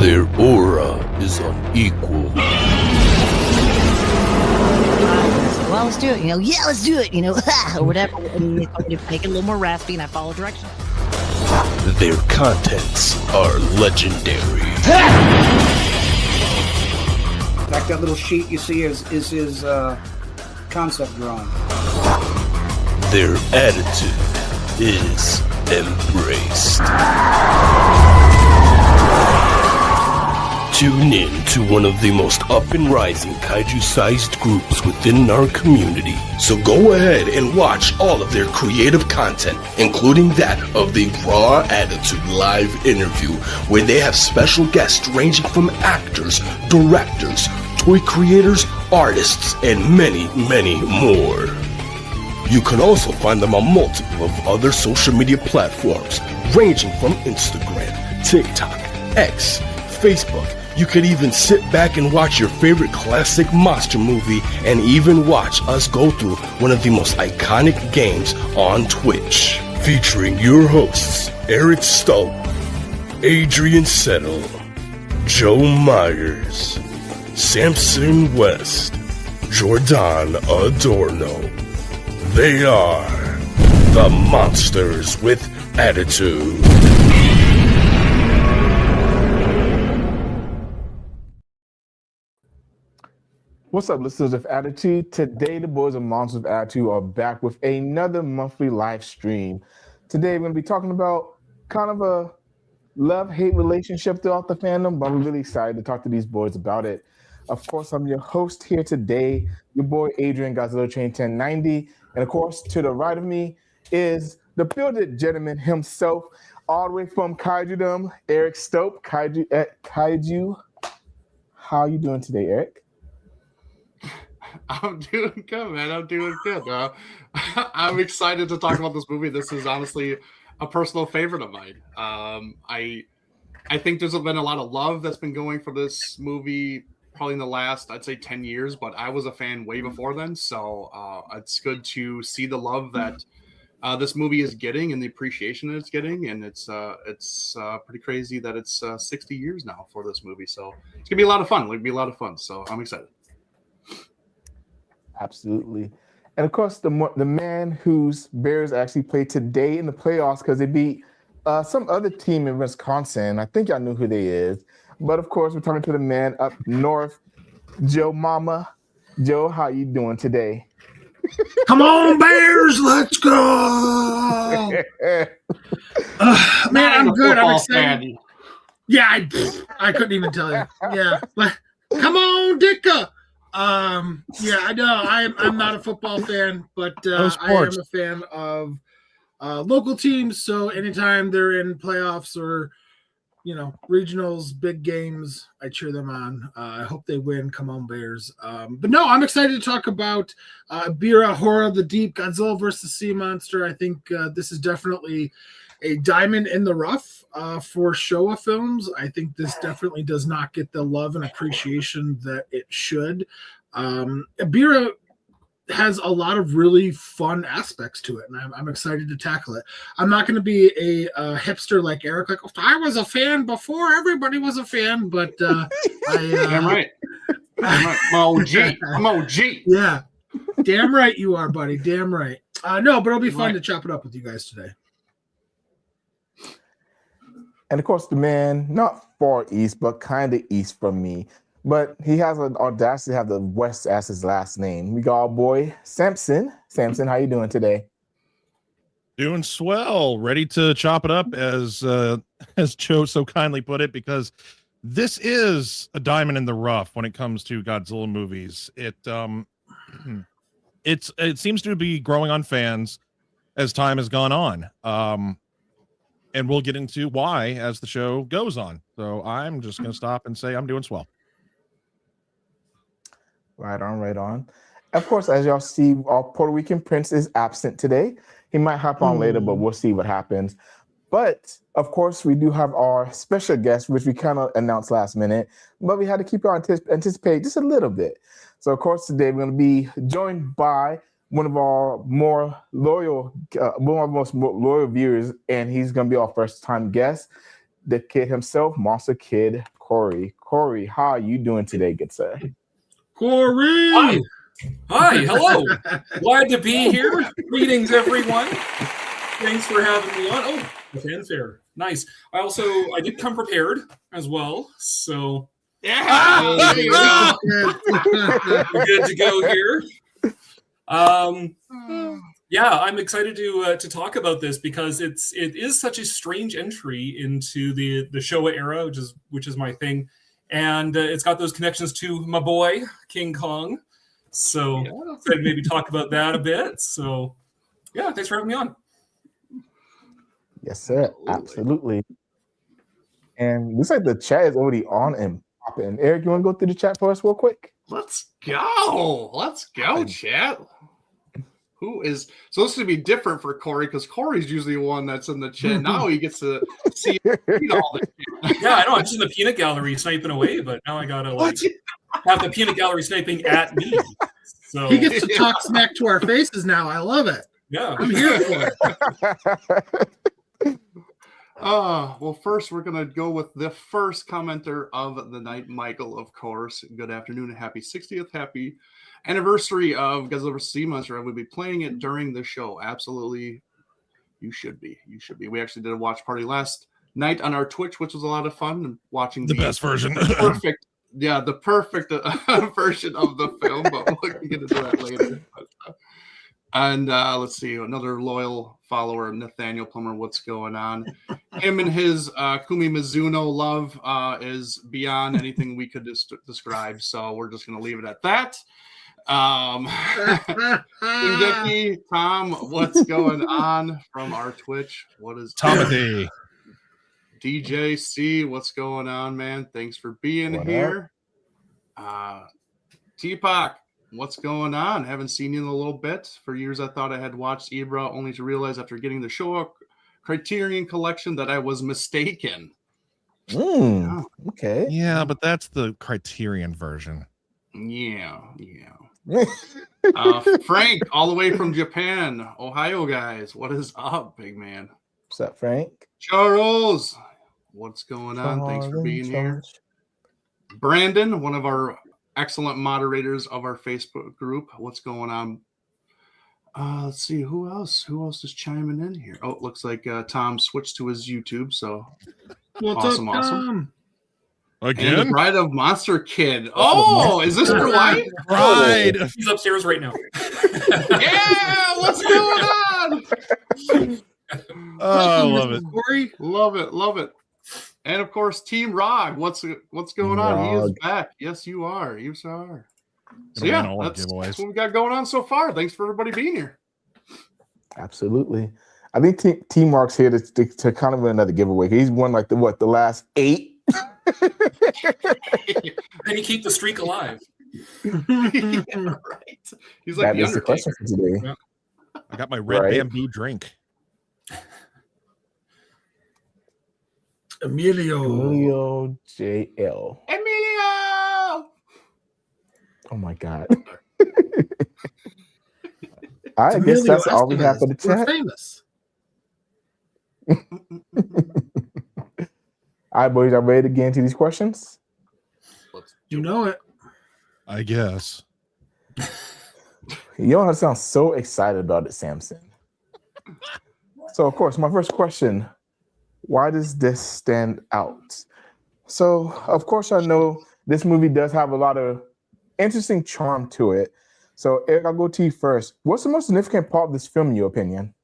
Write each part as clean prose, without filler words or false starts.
Their aura is unequal. Well, let's do it. Yeah, let's do it. Or whatever. And make it a little more raspy, and I follow directions. Their contents are legendary. Like that little sheet you see is his concept drawing. Their attitude is embraced. Tune in to one of the most up-and-rising kaiju-sized groups within our community. So go ahead and watch all of their creative content, including that of the Raw Attitude live interview, where they have special guests ranging from actors, directors, toy creators, artists, and many, many more. You can also find them on multiple of other social media platforms, ranging from Instagram, TikTok, X, Facebook. You could even sit back and watch your favorite classic monster movie and even watch us go through one of the most iconic games on Twitch. Featuring your hosts, Eric Stowe, Adrian Settle, Joe Myers, Samson West, Jordan Adorno. They are the Monsters with Attitude. What's up, listeners of Attitude? Today, the boys of Monsters of Attitude are back with another monthly live stream. Today, we're going to be talking about kind of a love-hate relationship throughout the fandom, but I'm really excited to talk to these boys about it. Of course, I'm your host here today, your boy Adrian Godzilla Train 1090, and of course, to the right of me is the bearded gentleman himself, all the way from Kaiju-dom, Eric Stope, Kaiju. How are you doing today, Eric? I'm doing good, man. I'm doing good. I'm excited to talk about this movie. This is honestly a personal favorite of mine. I think there's been a lot of love that's been going for this movie probably in the last, I'd say 10 years, but I was a fan way before then. So it's good to see the love that this movie is getting and the appreciation that it's getting. And it's pretty crazy that it's 60 years now for this movie. So it's going to be a lot of fun. It'll be a lot of fun. So I'm excited. Absolutely. And of course, the man whose Bears actually played today in the playoffs because they beat some other team in Wisconsin. I think y'all knew who they is. But of course, we're talking to the man up north, Joe Mama. Joe, how you doing today? Come on, Bears, let's go! Man, I'm good. I'm excited. Fan. Yeah, I couldn't even tell you. Yeah, but come on, Dicka. Yeah, I know. I'm not a football fan, but I am a fan of local teams. So anytime they're in playoffs or regionals, big games, I cheer them on. I hope they win. Come on, Bears. But no, I'm excited to talk about Bira, Horror of the Deep, Godzilla versus Sea Monster. I think this is definitely a diamond in the rough for Showa films. I think this definitely does not get the love and appreciation that it should. Bira has a lot of really fun aspects to it, and I'm excited to tackle it. I'm not going to be a hipster like Eric, like, I was a fan before everybody was a fan, but damn right. I'm OG. I'm OG. Yeah, damn right you are, buddy. Damn right. No, but it'll be fun to chop it up with you guys today. And of course, the man, not far east, but kind of east from me. But he has an audacity to have the West as his last name. We got our boy, Samson. Samson, how you doing today? Doing swell. Ready to chop it up, as Joe so kindly put it, because this is a diamond in the rough when it comes to Godzilla movies. It seems to be growing on fans as time has gone on. And we'll get into why as the show goes on. So I'm just going to stop and say I'm doing swell. Right on, right on. Of course, as y'all see, our Puerto Rican prince is absent today. He might hop on later, but we'll see what happens. But, of course, we do have our special guest, which we kind of announced last minute, but we had to keep our anticipate just a little bit. So, of course, today we're going to be joined by one of our more loyal, one of our most loyal viewers, and he's going to be our first-time guest, the kid himself, Monster Kid Corey. Corey, how are you doing today, good sir? Corey! Hi, hello. Glad to be here. Greetings, everyone. Thanks for having me on. Oh, the fanfare. Nice. I did come prepared as well, so Yeah, there you go. we're good to go here. Yeah, I'm excited to talk about this because it is such a strange entry into the Showa era, which is my thing, and it's got those connections to my boy King Kong. So excited to maybe talk about that a bit. So yeah, thanks for having me on. Yes, sir. Absolutely. And looks like the chat is already on and popping. Eric, you want to go through the chat for us real quick? Let's go, chat. Who is so? This is gonna be different for Corey because Corey's usually the one that's in the chat. Now he gets to see all the shit. Yeah, I know. I'm just in the peanut gallery sniping away, but now I gotta have the peanut gallery sniping at me. So He gets to talk smack to our faces now. I love it. yeah, I'm here for it. Well, first we're gonna go with the first commenter of the night, Michael. Of course, good afternoon and happy 60th, happy anniversary of Godzilla vs. Sea Monster. I will be playing it during the show. Absolutely, you should be. We actually did a watch party last night on our Twitch, which was a lot of fun. And watching The best version. perfect version of the film, but we can get into that later. And let's see, another loyal follower, Nathaniel Plummer. What's going on? Him and his Kumi Mizuno love is beyond anything we could describe. So we're just going to leave it at that. Ingeki, Tom, what's going on from our Twitch? What is Tomothy. DJ C, what's going on, man? Thanks for being here. Teapot, what's going on? Haven't seen you in a little bit. For years, I thought I had watched Ibra, only to realize after getting the Showa Criterion Collection that I was mistaken. Okay. Yeah, but that's the Criterion version. Yeah. Frank, all the way from Japan, Ohio, guys. What is up, big man? What's up, Frank? Charles, what's going on? Thanks for being here. Brandon, one of our excellent moderators of our Facebook group. What's going on? Let's see, who else is chiming in here? Oh, it looks like Tom switched to his YouTube. So What's awesome. Again? And the Bride of Monster Kid. Oh, is this your wife? Bride. he's upstairs right now. Yeah, what's going on? Oh, I love it. Corey? Love it. And of course, Team Rog. What's going on? He is back. Yes, you are. You are. So yeah, that's what we got going on so far. Thanks for everybody being here. Absolutely. I think T Mark's here to kind of win another giveaway. He's won like the last 8. And you keep the streak alive. Yeah, right. He's like that is the question for today. Yeah. I got my red bamboo drink. Emilio JL. Emilio. Oh my God. I guess that's all we have for the chat. We're famous. All right, boys, are ready to get into these questions? You know it. I guess. You all sound so excited about it, Samson. So, of course, my first question, why does this stand out? So, of course, I know this movie does have a lot of interesting charm to it. So, Eric, I'll go to you first. What's the most significant part of this film, in your opinion?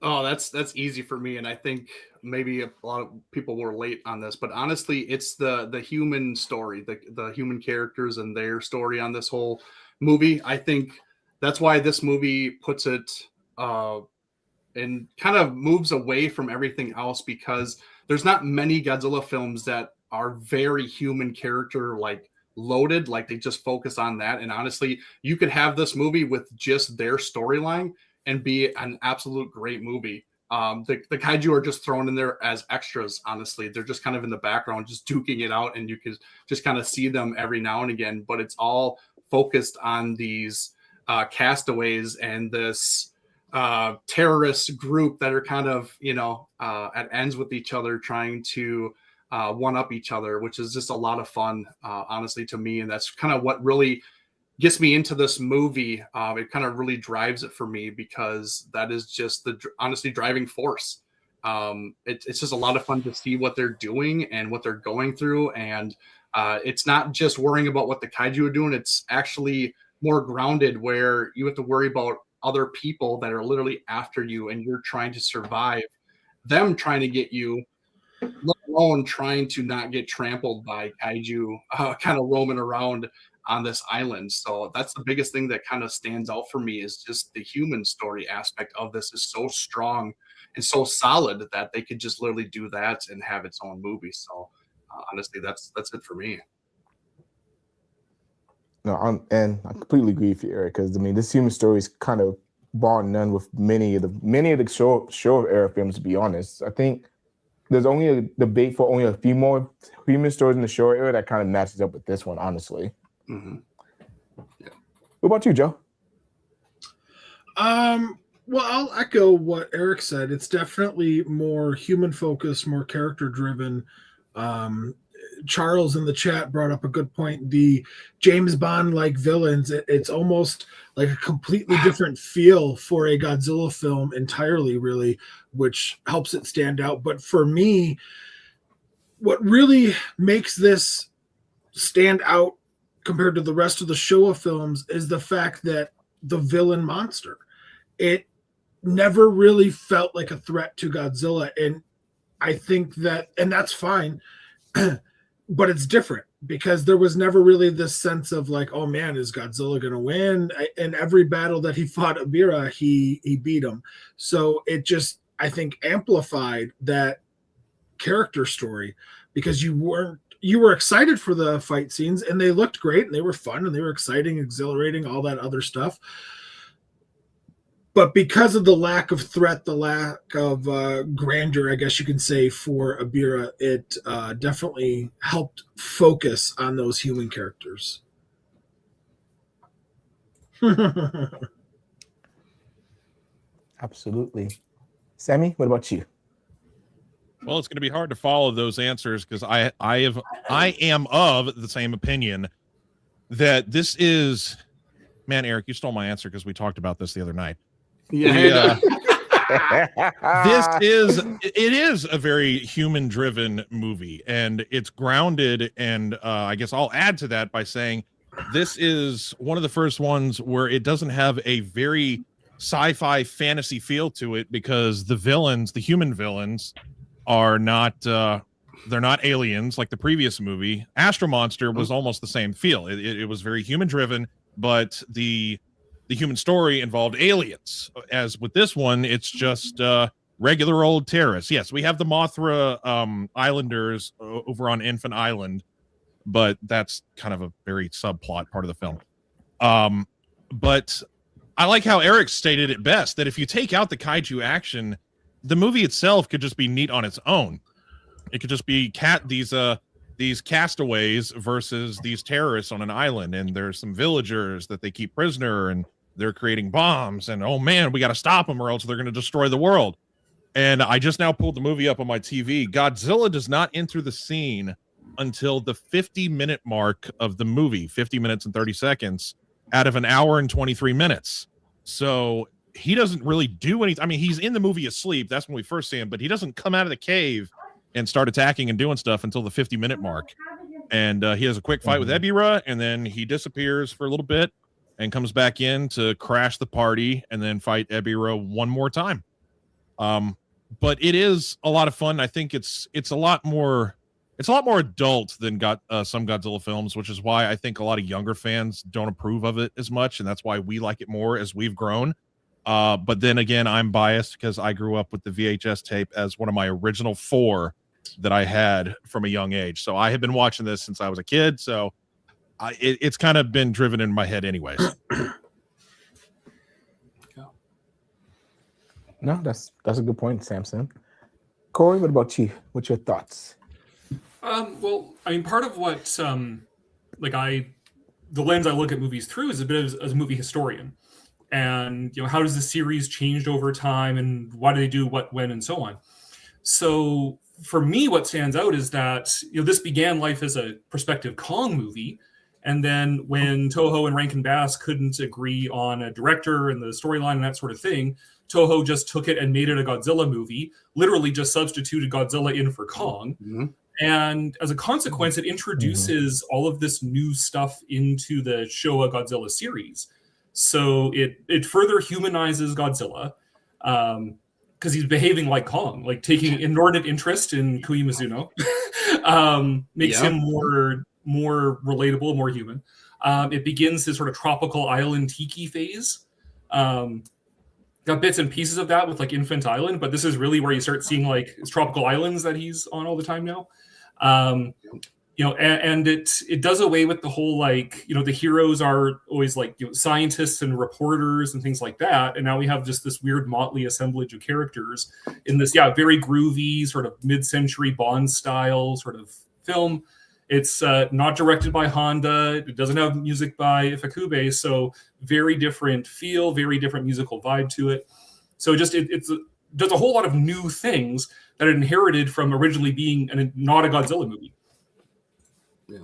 Oh, that's easy for me, and I think maybe a lot of people were late on this, but honestly, it's the human story, the human characters and their story on this whole movie. I think that's why this movie puts it and kind of moves away from everything else, because there's not many Godzilla films that are very human character loaded, like they just focus on that. And honestly, you could have this movie with just their storyline and be an absolute great movie. The kaiju are just thrown in there as extras, honestly. They're just kind of in the background, just duking it out, and you can just kind of see them every now and again. But it's all focused on these castaways and this terrorist group that are kind of, at ends with each other, trying to one up each other, which is just a lot of fun, honestly, to me. And that's kind of what really gets me into this movie. It kind of really drives it for me because that is just the honestly driving force. It's just a lot of fun to see what they're doing and what they're going through. And it's not just worrying about what the kaiju are doing. It's actually more grounded where you have to worry about other people that are literally after you and you're trying to survive them trying to get you, let alone trying to not get trampled by kaiju kind of roaming around on this island. So that's the biggest thing that kind of stands out for me is just the human story aspect of this is so strong and so solid that they could just literally do that and have its own movie. So honestly, that's it for me. No, I completely agree with you, Eric. Because I mean, this human story is kind of bar none with many of the Showa era films. To be honest, I think there's only a debate for only a few more human stories in the Showa era that kind of matches up with this one. Honestly, mm-hmm. Yeah. What about you, Joe? Well, I'll echo what Eric said. It's definitely more human focused, more character driven. Charles in the chat brought up a good point. The James Bond like villains, it's almost like a completely different feel for a Godzilla film entirely, really, which helps it stand out. But for me, what really makes this stand out compared to the rest of the Showa films is the fact that the villain monster, it never really felt like a threat to Godzilla. And I think that, and that's fine. But it's different because there was never really this sense of like, oh man, is Godzilla going to win? In every battle that he fought Ebirah, he beat him. So it just, I think, amplified that character story because you were excited for the fight scenes and they looked great and they were fun and they were exciting, exhilarating, all that other stuff. But because of the lack of threat, the lack of grandeur, I guess you can say, for Ebirah, it definitely helped focus on those human characters. Absolutely. Sammy, what about you? Well, it's going to be hard to follow those answers because I am of the same opinion that this is, man, Eric, you stole my answer because we talked about this the other night. Yeah. It is a very human driven movie and it's grounded. And I guess I'll add to that by saying this is one of the first ones where it doesn't have a very sci-fi fantasy feel to it because the villains, the human villains, are not they're not aliens like the previous movie. Astro Monster was almost the same feel. It was very human driven, but the human story involved aliens. As with this one, it's just regular old terrorists. Yes, we have the Mothra Islanders over on Infant Island, but that's kind of a very subplot part of the film. But I like how Eric stated it best, that if you take out the kaiju action, the movie itself could just be neat on its own. It could just be these castaways versus these terrorists on an island, and there's some villagers that they keep prisoner, and they're creating bombs, and oh man, we got to stop them or else they're going to destroy the world. And I just now pulled the movie up on my TV. Godzilla does not enter the scene until the 50-minute mark of the movie, 50 minutes and 30 seconds out of an hour and 23 minutes. So he doesn't really do anything. I mean, he's in the movie asleep. That's when we first see him, but he doesn't come out of the cave and start attacking and doing stuff until the 50-minute mark. And he has a quick fight with Ebirah, and then he disappears for a little bit and comes back in to crash the party and then fight Ebirah one more time. But it is a lot of fun. I think it's a lot more adult than some Godzilla films, which is why I think a lot of younger fans don't approve of it as much, and that's why we like it more as we've grown. But then again, I'm biased because I grew up with the VHS tape as one of my original 4 that I had from a young age. So I have been watching this since I was a kid. So it's kind of been driven in my head anyways. No, that's a good point, Samson. Corey, what about you? What's your thoughts? Well, I mean, part of what the lens I look at movies through is a bit as a movie historian. And, you know, how does the series changed over time and why do they do what, when, and so on. So for me, what stands out is that this began life as a prospective Kong movie, and then when Toho and Rankin Bass couldn't agree on a director and the storyline and that sort of thing, Toho just took it and made it a Godzilla movie. Literally, just substituted Godzilla in for Kong. Mm-hmm. And as a consequence, it introduces all of this new stuff into the Showa Godzilla series. So it further humanizes Godzilla because he's behaving like Kong, like taking inordinate interest in Kui Mizuno, makes him more relatable, more human. It begins his sort of tropical island tiki phase. Got bits and pieces of that with like Infant Island, but this is really where you start seeing like his tropical islands that he's on all the time now. And it does away with the whole like the heroes are always like scientists and reporters and things like that, and now we have just this weird motley assemblage of characters in this very groovy sort of mid-century Bond style sort of film. It's not directed by Honda. It doesn't have music by Ifukube, so very different feel, very different musical vibe to it. So just it does a whole lot of new things that it inherited from originally being not a Godzilla movie. Yeah,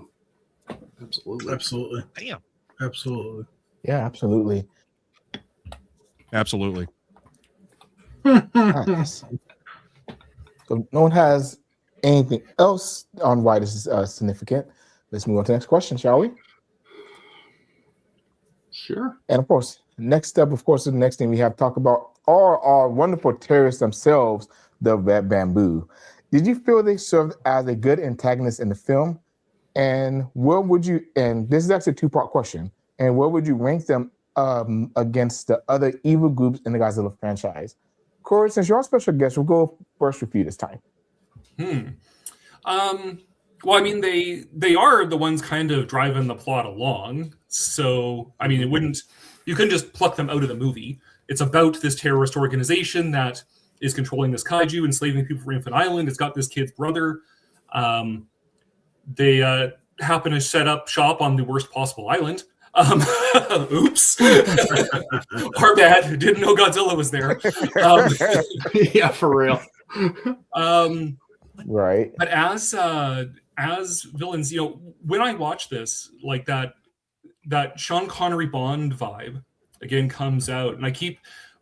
absolutely. Absolutely. Damn. Absolutely. Yeah, absolutely. Absolutely. Nice. So no one has anything else on why this is significant. Let's move on to the next question, shall we? Sure. And of course, next step, of course, the next thing we have to talk about are our wonderful terrorists themselves, the Red Bamboo. Did you feel they served as a good antagonist in the film? And where would you, and this is actually a two-part question, and where would you rank them against the other evil groups in the Godzilla franchise? Corey, since you're our special guest, we'll go first with you this time. Well, I mean, they are the ones kind of driving the plot along. So, I mean, you couldn't just pluck them out of the movie. It's about this terrorist organization that is controlling this kaiju, enslaving people for Infant Island. It's got this kid's brother. They happen to set up shop on the worst possible island. Oops. Our bad. Didn't know Godzilla was there. Yeah, for real. Right. But as villains, when I watch this, like that Sean Connery Bond vibe again comes out, and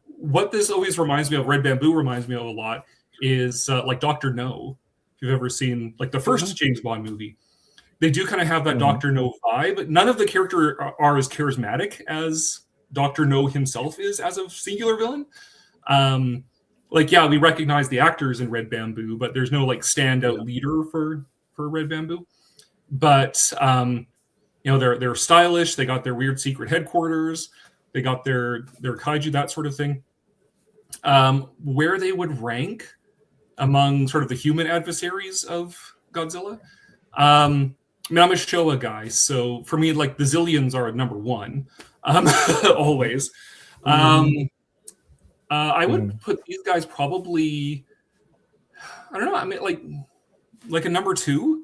what this always reminds me of, Red Bamboo reminds me of a lot, is like Dr. No. If you've ever seen like the first James Bond movie, they do kind of have that Dr. No vibe. None of the characters are as charismatic as Dr. No himself is as a singular villain. We recognize the actors in Red Bamboo, but there's no like standout leader for Red Bamboo. But they're stylish. They got their weird secret headquarters. They got their kaiju, that sort of thing. Where they would rank among sort of the human adversaries of Godzilla. I'm a Showa guy, so for me, like the Zillions are number one, always. I would put these guys probably, I don't know, I mean, like a number two,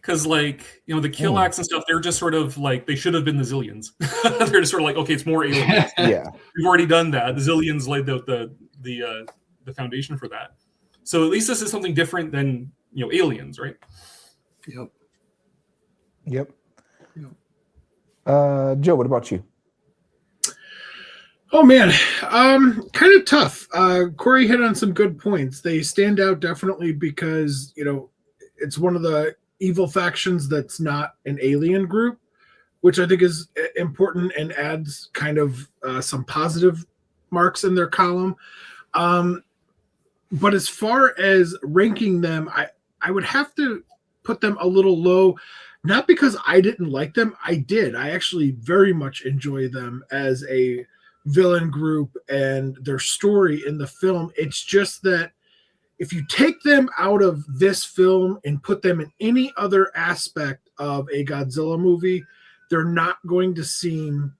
because the Killax and stuff, they're just sort of like, they should have been the Zillions. They're just sort of like, okay, it's more aliens. Yeah, we've already done that. The Zillions laid out the foundation for that. So at least this is something different than aliens, right? Yep. Joe, what about you? Oh man, kind of tough. Corey hit on some good points. They stand out definitely because it's one of the evil factions that's not an alien group, which I think is important and adds kind of some positive marks in their column. But as far as ranking them, I would have to put them a little low, not because I didn't like them. I did. I actually very much enjoy them as a villain group and their story in the film. It's just that if you take them out of this film and put them in any other aspect of a Godzilla movie, they're not going to seem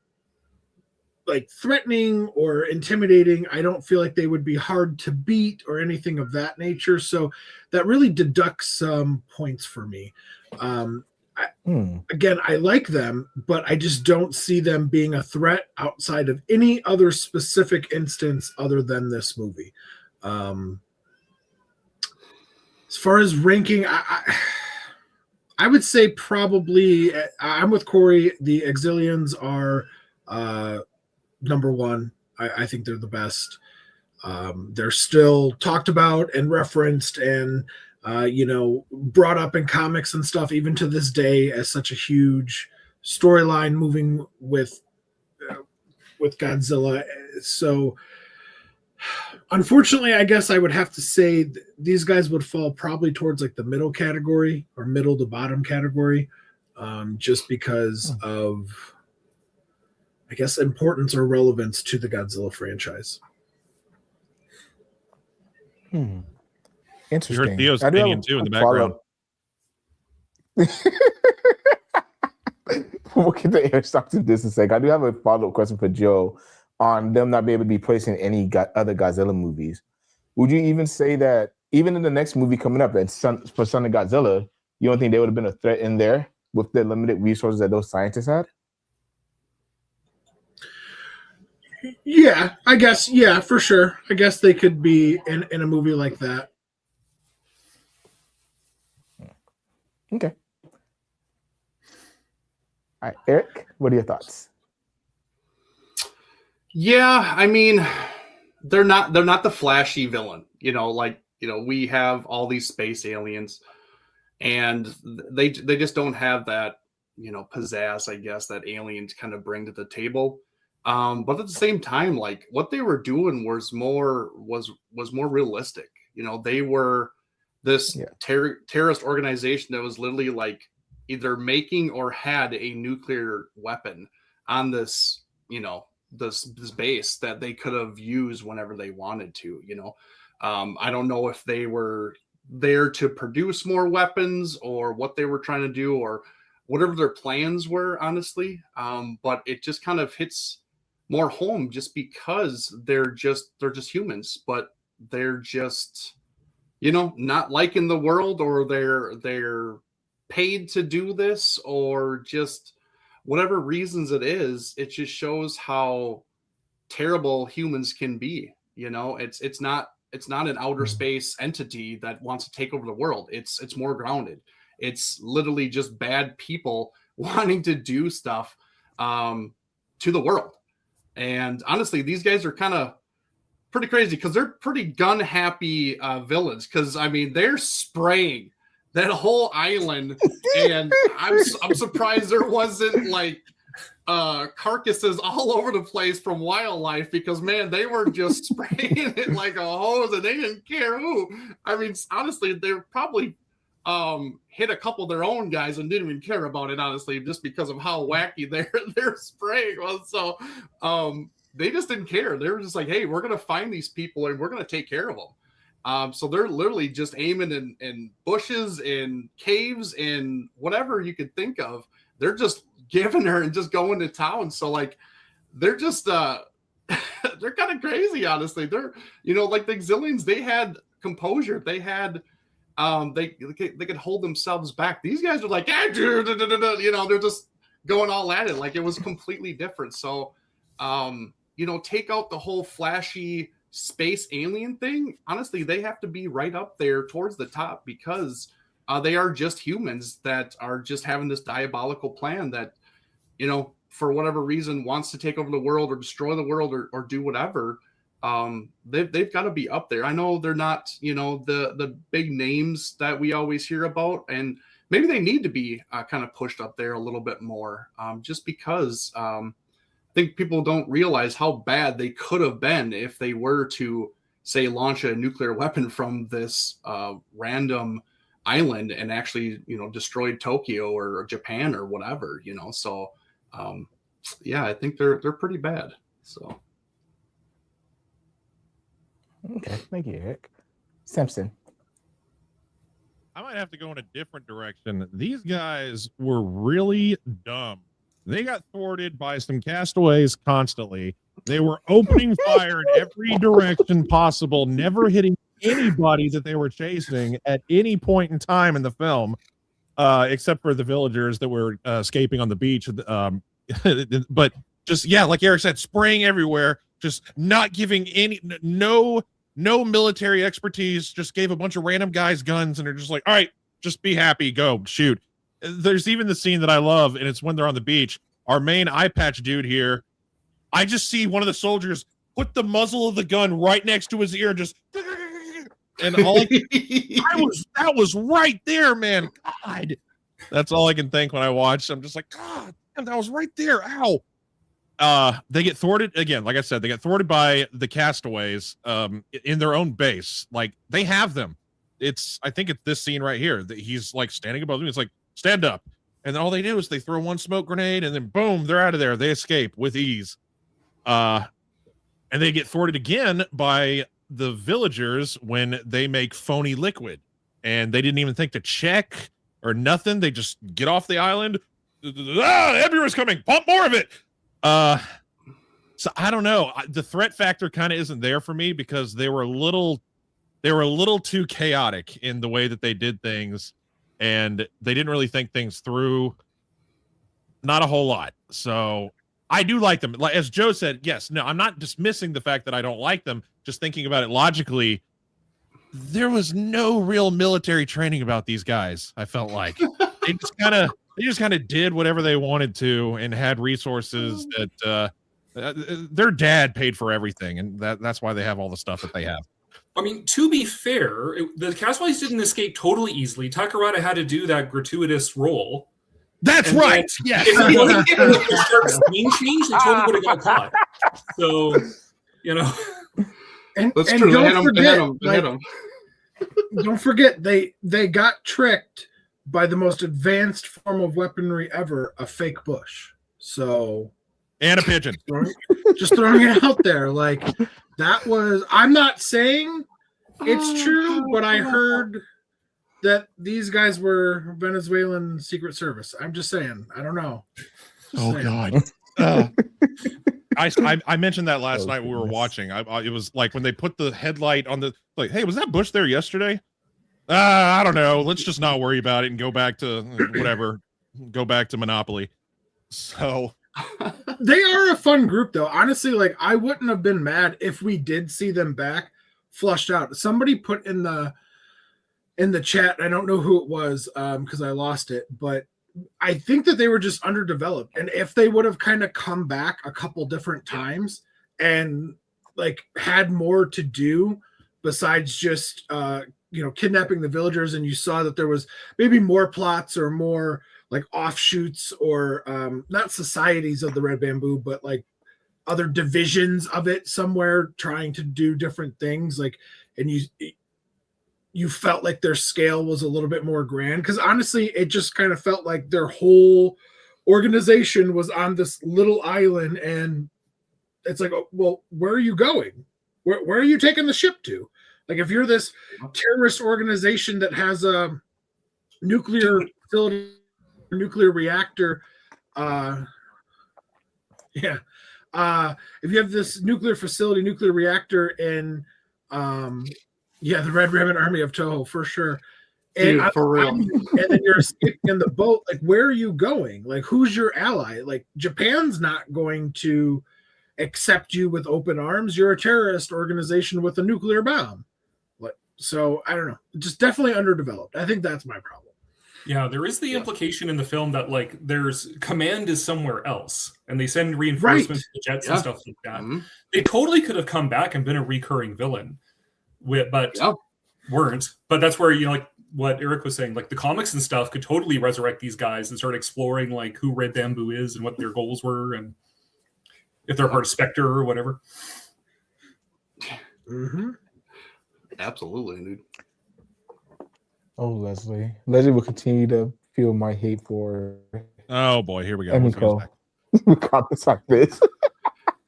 like threatening or intimidating. I don't feel like they would be hard to beat or anything of that nature. So that really deducts some points for me. Again, I like them, but I just don't see them being a threat outside of any other specific instance other than this movie. As far as ranking, I would say probably I'm with Corey. The Exilians are number one. I think they're the best. They're still talked about and referenced and brought up in comics and stuff even to this day as such a huge storyline moving with Godzilla. So unfortunately, I guess I would have to say these guys would fall probably towards like the middle category or middle to bottom category, just because of, I guess, importance or relevance to the Godzilla franchise. Interesting. You heard Theo's opinion too in the background. We'll get the air stock to this in a sec. I do have a follow-up question for Joe on them not being able to be placed in any other Godzilla movies. Would you even say that even in the next movie coming up, for Son of Godzilla, you don't think they would have been a threat in there with the limited resources that those scientists had? Yeah, I guess. Yeah, for sure. I guess they could be in a movie like that. Okay. All right, Eric, what are your thoughts? Yeah, I mean, they're not the flashy villain, we have all these space aliens, and they just don't have that, pizzazz, I guess, that aliens kind of bring to the table. But at the same time, like what they were doing was more realistic. They were this terrorist organization that was literally like either making or had a nuclear weapon on this, this base that they could have used whenever they wanted to. I don't know if they were there to produce more weapons or what they were trying to do or whatever their plans were, honestly. But it just kind of hits more home just because they're just humans, but they're just, not liking the world, or they're paid to do this, or just whatever reasons it is. It just shows how terrible humans can be. It's not an outer space entity that wants to take over the world. It's more grounded. It's literally just bad people wanting to do stuff to the world. And honestly, these guys are kind of pretty crazy because they're pretty gun happy villains. Because I mean, they're spraying that whole island, and I'm surprised there wasn't like carcasses all over the place from wildlife, because man, they were just spraying it like a hose, and they didn't care who. I mean, honestly, they're probably hit a couple of their own guys and didn't even care about it, honestly, just because of how wacky their spraying was. So they just didn't care. They were just like, hey, we're gonna find these people and we're gonna take care of them. So they're literally just aiming in bushes, in caves, in whatever you could think of. They're just giving her and just going to town. So like they're just they're kind of crazy, honestly. They're like the Exilians, they had composure. They had they could hold themselves back. These guys are like, they're just going all at it. Like it was completely different. So, take out the whole flashy space alien thing. Honestly, they have to be right up there towards the top, because they are just humans that are just having this diabolical plan that, for whatever reason wants to take over the world or destroy the world or do whatever. They've got to be up there. I know they're not, the big names that we always hear about, and maybe they need to be kind of pushed up there a little bit more, just because I think people don't realize how bad they could have been if they were to, say, launch a nuclear weapon from this random island and actually, destroyed Tokyo or Japan or whatever, So, yeah, I think they're pretty bad. So. Okay, thank you, Eric. Simpson. I might have to go in a different direction. These guys were really dumb. They got thwarted by some castaways constantly. They were opening fire in every direction possible, never hitting anybody that they were chasing at any point in time in the film, except for the villagers that were escaping on the beach. But just, like Eric said, spraying everywhere, just not giving no no military expertise, just gave a bunch of random guys guns and they're just like, all right, just be happy, go shoot. There's even the scene that I love, and it's when they're on the beach. Our main eye patch dude here, I just see one of the soldiers put the muzzle of the gun right next to his ear and just, and all that was right there, man. God, that's all I can think when I watch. I'm just like, God, that was right there. Ow. They get thwarted again. Like I said, they get thwarted by the castaways in their own base. Like, they have them. I think it's this scene right here that he's like standing above them. It's like, stand up. And then all they do is they throw one smoke grenade and then boom, they're out of there. They escape with ease. And they get thwarted again by the villagers when they make phony liquid. And they didn't even think to check or nothing. They just get off the island. Everyone's coming. Pump more of it. So I don't know. The threat factor kind of isn't there for me because they were a little too chaotic in the way that they did things, and they didn't really think things through. Not a whole lot. So I do like them. Like, as Joe said, yes, no, I'm not dismissing the fact that I don't like them. Just thinking about it logically, there was no real military training about these guys. I felt like they just kind of did whatever they wanted to and had resources that their dad paid for everything, and that's why they have all the stuff that they have. I mean, to be fair, the castaways didn't escape totally easily. Takarada had to do that gratuitous role. That's right. Yes. If he wasn't able to start scene change, they totally would have got caught. So, you know. And, That's and true. Don't They hit him. don't forget, they got tricked by the most advanced form of weaponry ever, a fake bush. So, And a pigeon. just throwing it out there. Like, that was, I'm not saying it's true, but I heard that these guys were Venezuelan Secret Service. I'm just saying. I don't know. God. I mentioned that last night when we were watching. It was like when they put the headlight on the, like, hey, was that bush there yesterday? I don't know. Let's just not worry about it and go back to whatever. Go back to Monopoly. So they are a fun group, though. Honestly, like, I wouldn't have been mad if we did see them back flushed out. Somebody put in the chat, I don't know who it was because I lost it, but I think that they were just underdeveloped. And if they would have kind of come back a couple different times and like had more to do besides just kidnapping the villagers, and you saw that there was maybe more plots or more like offshoots or not societies of the Red Bamboo, but like other divisions of it somewhere trying to do different things, like, and you felt like their scale was a little bit more grand, because honestly it just kind of felt like their whole organization was on this little island, and it's like, oh, well, where are you going? Where are you taking the ship to? Like, if you're this terrorist organization that has a nuclear facility, nuclear reactor, if you have this nuclear facility, nuclear reactor in the Red Ribbon Army of Toho, for sure. And Dude, for real. and then you're escaping in the boat. Like, where are you going? Like, who's your ally? Like, Japan's not going to accept you with open arms. You're a terrorist organization with a nuclear bomb. So I don't know. Just definitely underdeveloped. I think that's my problem. Yeah, there is the implication in the film that like there's command is somewhere else, and they send reinforcements to jets and stuff like that. Mm-hmm. They totally could have come back and been a recurring villain, but weren't. But that's where, like what Eric was saying, like the comics and stuff could totally resurrect these guys and start exploring like who Red Bamboo is and what their goals were, and if they're part of Spectre or whatever. Mm-hmm. Absolutely, dude. Oh, Leslie will continue to feel my hate for. Oh boy, here we go. Emiko. We got this like this.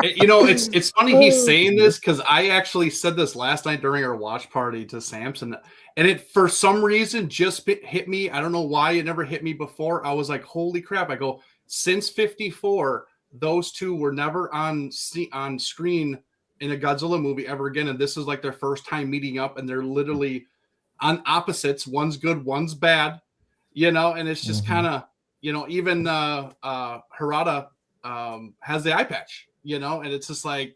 It's funny he's saying this because I actually said this last night during our watch party to Samson, and it for some reason just hit me. I don't know why it never hit me before. I was like, holy crap! I go, since '54, those two were never on screen in a Godzilla movie ever again, and this is like their first time meeting up, and they're literally on opposites. One's good, one's bad, and it's just kind of, even Harada has the eye patch, and it's just like,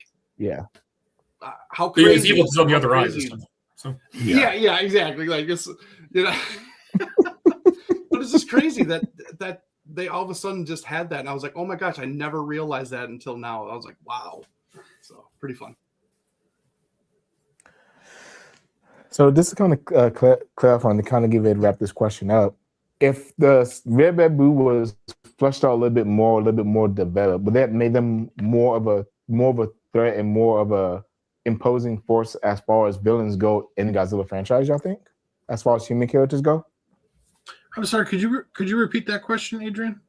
how He was crazy evil to on the how other eye crazy- this time. So yeah, exactly. Like it's but it's just crazy that they all of a sudden just had that, and I was like, oh my gosh, I never realized that until now. I was like, wow. So pretty fun. So this is kind of clarifying to kind of give it wrap this question up. If the red bamboo was fleshed out a little bit more developed, would that make them more of a threat and more of a imposing force as far as villains go in the Godzilla franchise? Y'all think, as far as human characters go? I'm sorry. Could you repeat that question, Adrian?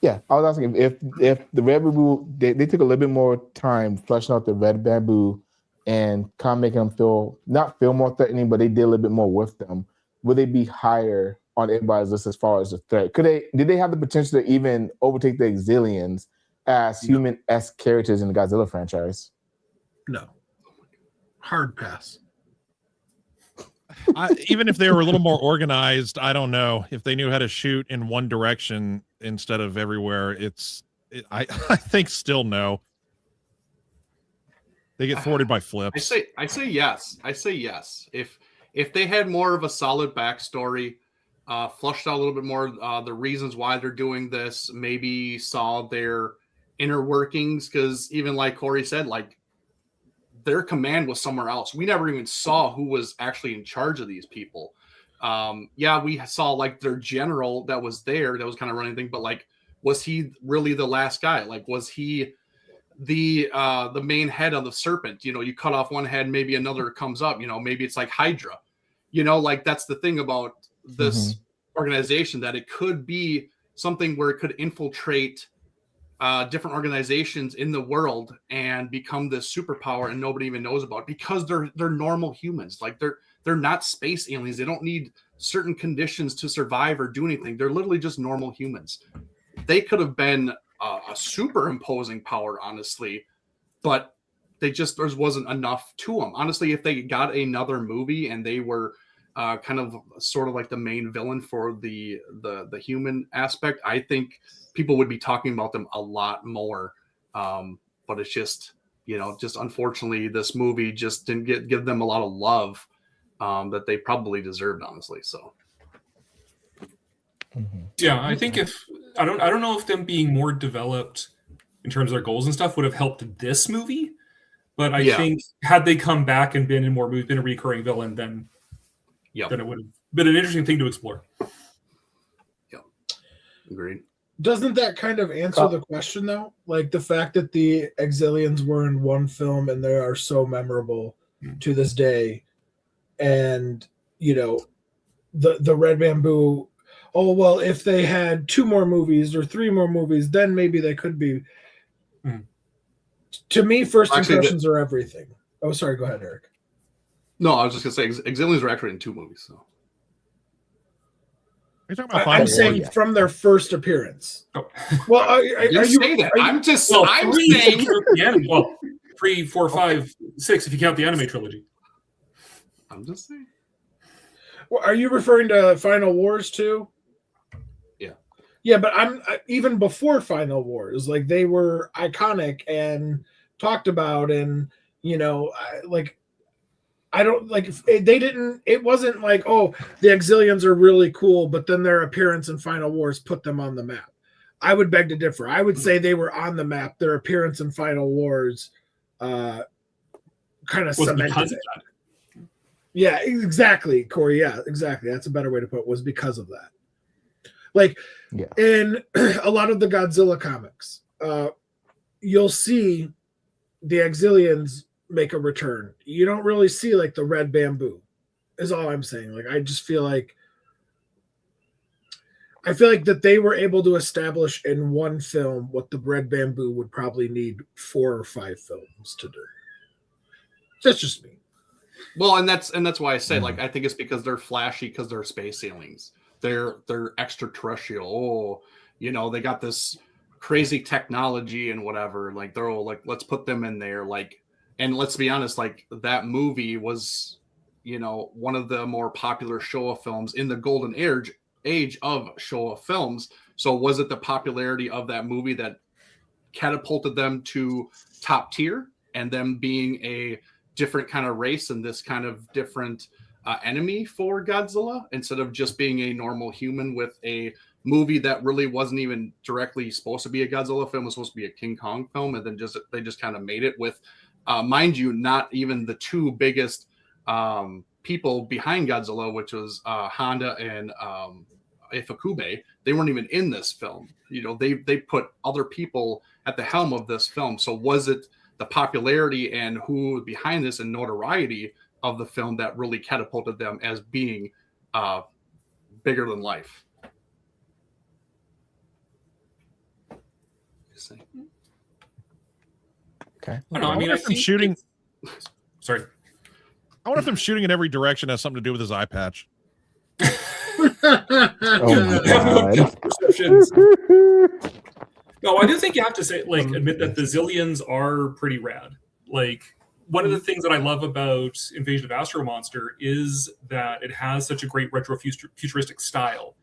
Yeah, I was asking if the red bamboo they took a little bit more time fleshing out the red bamboo and kind of making them not feel more threatening, but they did a little bit more with them. Would they be higher on everybody's list as far as a threat? Did they have the potential to even overtake the Exilians as human-esque characters in the Godzilla franchise? No. Hard pass. Even if they were a little more organized, I don't know if they knew how to shoot in one direction instead of everywhere. I think still no. They get thwarted by flips. I say yes. If they had more of a solid backstory, flushed out a little bit more the reasons why they're doing this, maybe saw their inner workings, because even like Corey said, like their command was somewhere else. We never even saw who was actually in charge of these people. We saw like their general that was there, that was kind of running things, but like, was he really the last guy? Like, was he the main head of the serpent? You cut off one head, maybe another comes up. Maybe it's like Hydra. Like that's the thing about this organization, that it could be something where it could infiltrate different organizations in the world and become this superpower, and nobody even knows about it because they're normal humans. Like they're not space aliens. They don't need certain conditions to survive or do anything. They're literally just normal humans. They could have been a super imposing power, honestly, but there wasn't enough to them. Honestly, if they got another movie and they were kind of sort of like the main villain for the human aspect, I think people would be talking about them a lot more. But it's just, just unfortunately, this movie just didn't give them a lot of love that they probably deserved, honestly. So. Yeah, I think I don't know if them being more developed in terms of their goals and stuff would have helped this movie, but I think had they come back and been in more movies, been a recurring villain, then it would have been an interesting thing to explore. Yeah, agreed. Doesn't that kind of answer the question though? Like the fact that the Exilians were in one film and they are so memorable to this day, and the Red Bamboo. Oh, well, if they had 2 more movies or 3 more movies, then maybe they could be. To me, first impressions are everything. Oh, sorry. Go ahead, Eric. No, I was just going to say, Exilians were actually in 2 movies. So. You're talking about I'm saying from their first appearance. Oh. Well, are you say that? I'm saying. 3, 4, 5, 6, if you count the anime trilogy. I'm just saying. Well, are you referring to Final Wars too? Yeah, but I'm even before Final Wars, like they were iconic and talked about, and I don't like they didn't. It wasn't like, oh, the Exilians are really cool, but then their appearance in Final Wars put them on the map. I would beg to differ. I would say they were on the map. Their appearance in Final Wars kind of cemented it. Yeah, exactly, Corey. Yeah, exactly. That's a better way to put it. Was because of that. Like in a lot of the Godzilla comics, you'll see the Exilians make a return. You don't really see like the Red Bamboo, is all I'm saying. Like I feel like that they were able to establish in one film what the Red Bamboo would probably need 4 or 5 films to do. That's just me. Well, and that's why I say, like, I think it's because they're flashy, because they're space aliens. They're extraterrestrial. Oh, they got this crazy technology and whatever. Like they're all like, let's put them in there. Like, and let's be honest, like that movie was, one of the more popular Showa films in the golden age of Showa films. So was it the popularity of that movie that catapulted them to top tier? and them being a different kind of race and this kind of different enemy for Godzilla, instead of just being a normal human with a movie that really wasn't even directly supposed to be a Godzilla film. It was supposed to be a King Kong film, and then they just kind of made it with, mind you, not even the two biggest people behind Godzilla, which was Honda and Ifukube. They weren't even in this film. You know, they put other people at the helm of this film. So was it the popularity and who behind this and notoriety of the film that really catapulted them as being bigger than life? Okay. I mean, I think shooting. Sorry. I wonder if them shooting in every direction has something to do with his eye patch. Oh my God. Perceptions. No, I do think you have to say, admit that the Zillions are pretty rad. Like, one of the things that I love about Invasion of Astro Monster is that it has such a great retro futuristic style.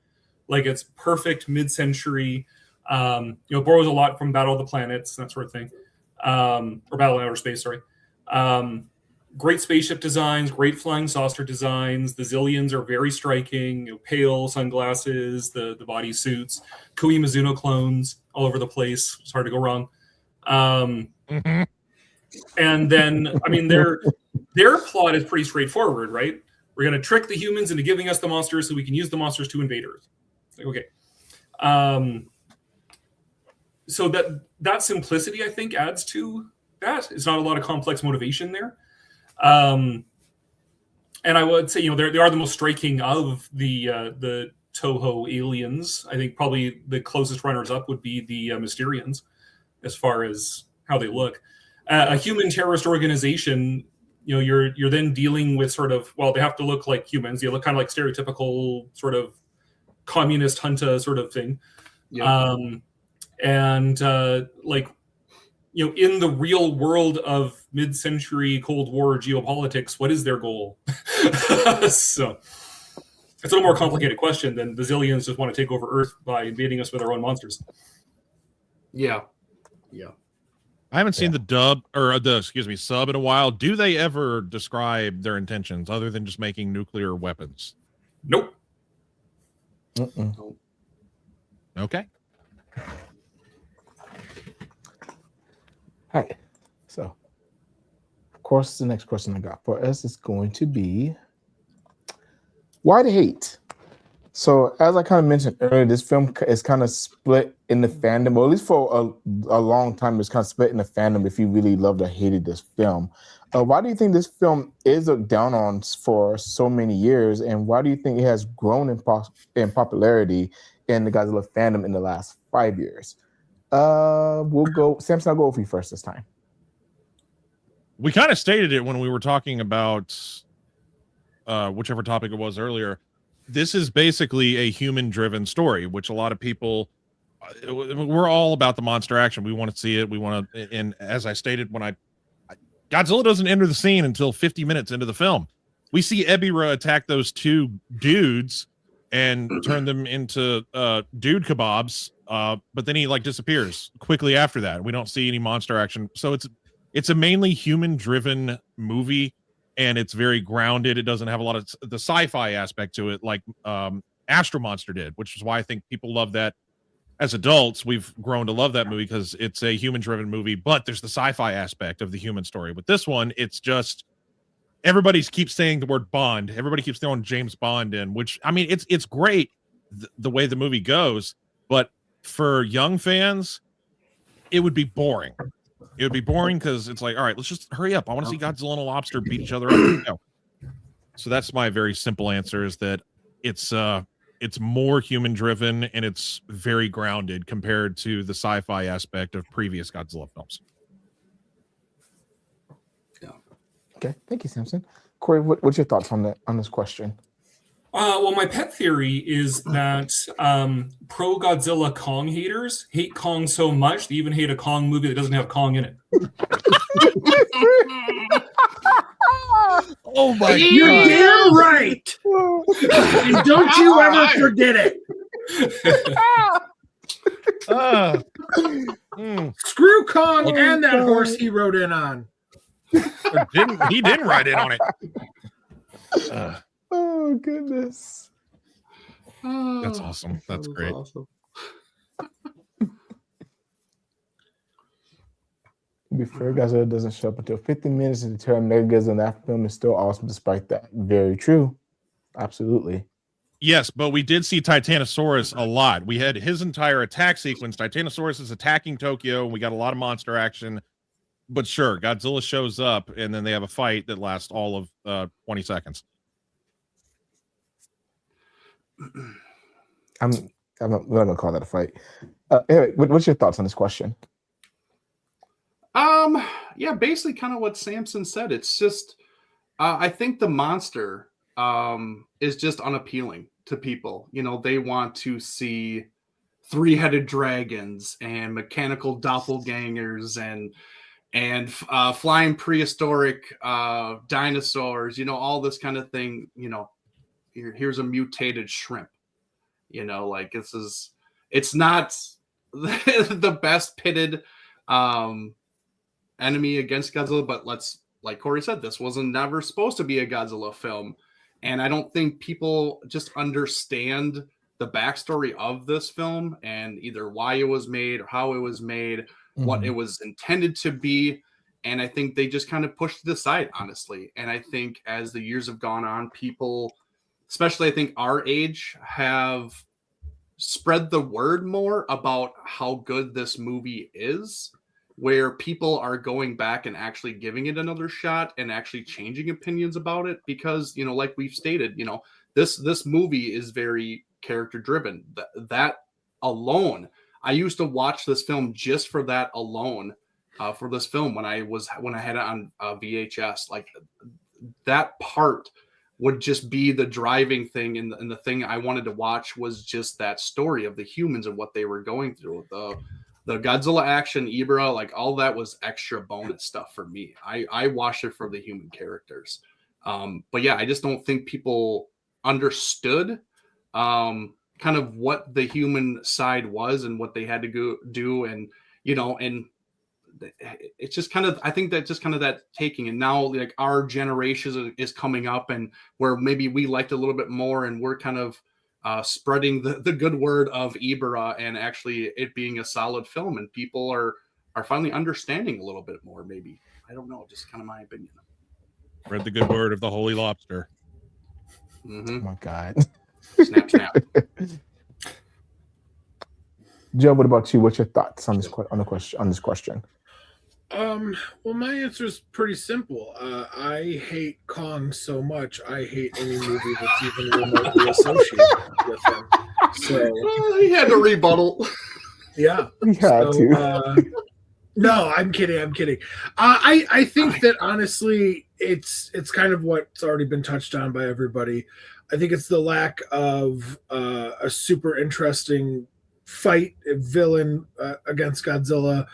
Like, it's perfect mid-century. Borrows a lot from Battle of the Planets, that sort of thing, or Battle in Outer Space. Sorry. Great spaceship designs, great flying saucer designs. The Zillions are very striking. Pale sunglasses, the body suits, Kui Mizuno clones all over the place. It's hard to go wrong. And then, I mean, their plot is pretty straightforward, right? We're going to trick the humans into giving us the monsters so we can use the monsters to invade Earth. Like, okay. So that simplicity, I think, adds to that. It's not a lot of complex motivation there. And I would say, they are the most striking of the Toho aliens. I think probably the closest runners up would be the Mysterians, as far as how they look. A human terrorist organization, you're then dealing with sort of, well, they have to look like humans. They look kind of like stereotypical sort of communist junta sort of thing. Yeah. In the real world of mid-century Cold War geopolitics, what is their goal? So it's a little more complicated question than the Zillions just want to take over Earth by invading us with our own monsters. Yeah. I haven't seen the sub in a while. Do they ever describe their intentions other than just making nuclear weapons? Nope. Okay. All right. So, of course, the next question I got for us is going to be, why the hate? So, as I kind of mentioned earlier, this film is kind of split in the fandom, or at least for a long time, it's kind of split in the fandom if you really loved or hated this film. Why do you think this film is looked down on for so many years, and why do you think it has grown in popularity in the Godzilla fandom in the last 5 years? We'll go, Samson, I'll go with you first this time. We kind of stated it when we were talking about whichever topic it was earlier. This is basically a human-driven story, which a lot of people, we're all about the monster action. We want to see it. We want to, and as I stated, Godzilla doesn't enter the scene until 50 minutes into the film. We see Ebirah attack those two dudes and turn them into dude kebabs, but then he disappears quickly after that. We don't see any monster action. So it's a mainly human-driven movie, and it's very grounded. It doesn't have a lot of the sci-fi aspect to it like Astro Monster did, which is why I think people love that. As adults, we've grown to love that movie because it's a human-driven movie, but there's the sci-fi aspect of the human story. With this one, it's just everybody keeps saying the word Bond. Everybody keeps throwing James Bond in, which, I mean, it's great the way the movie goes, but for young fans, it would be boring. It would be boring because it's like, all right, let's just hurry up. I want to see Godzilla and a lobster beat each other up. So that's my very simple answer, is that it's more human driven and it's very grounded compared to the sci-fi aspect of previous Godzilla films. Yeah. Okay. Thank you, Samson. Corey, what's your thoughts on this question? Well, my pet theory is that pro Godzilla Kong haters hate Kong so much they even hate a Kong movie that doesn't have Kong in it. Oh my God! You're damn right. And don't you ever forget it. Screw Kong and that horse he rode in on. He didn't write in on it. Oh goodness. That's awesome. That's great. Awesome. Before Godzilla doesn't show up until 50 minutes into the term, Mechagodzilla in that film is still awesome despite that. Very true. Absolutely. Yes, but we did see Titanosaurus a lot. We had his entire attack sequence. Titanosaurus is attacking Tokyo. We got a lot of monster action. But sure, Godzilla shows up, and then they have a fight that lasts all of 20 seconds. I'm not gonna call that a fight. Anyway, what's your thoughts on this question? Yeah, basically kind of what Samson said. It's just I think the monster is just unappealing to people. You know, they want to see three-headed dragons and mechanical doppelgangers and flying prehistoric dinosaurs, you know, all this kind of thing. You know, here's a mutated shrimp. You know, like it's not the best pitted enemy against Godzilla, but like Corey said, this wasn't never supposed to be a Godzilla film. And I don't think people just understand the backstory of this film and either why it was made or how it was made, what it was intended to be. And I think they just kind of pushed it aside, honestly. And I think as the years have gone on, people, especially I think our age, have spread the word more about how good this movie is, where people are going back and actually giving it another shot and actually changing opinions about it. Because, you know, like we've stated, you know, this movie is very character driven. That alone, I used to watch this film just for that alone, for this film when I had it on VHS. Like that part would just be the driving thing, and the thing I wanted to watch was just that story of the humans and what they were going through. The Godzilla action, Ibra, like all that was extra bonus stuff for me. I watched it for the human characters. But yeah, I just don't think people understood kind of what the human side was and what they had to go do. And, you know, and it's just kind of, I think that just kind of that taking, and now like our generation is coming up and where maybe we liked a little bit more, and we're kind of spreading the good word of Ibra and actually it being a solid film, and people are finally understanding a little bit more. Maybe, I don't know, just kind of my opinion. Read the good word of the Holy Lobster. Oh my God. Snap, snap. Joe, what about you? What's your thoughts on this question? Well, my answer is pretty simple. I hate Kong so much. I hate any movie that's even remotely associated with him. So he had to rebuttal. Yeah, we had to. No, I'm kidding. I think that honestly, it's kind of what's already been touched on by everybody. I think it's the lack of a super interesting fight, villain against Godzilla.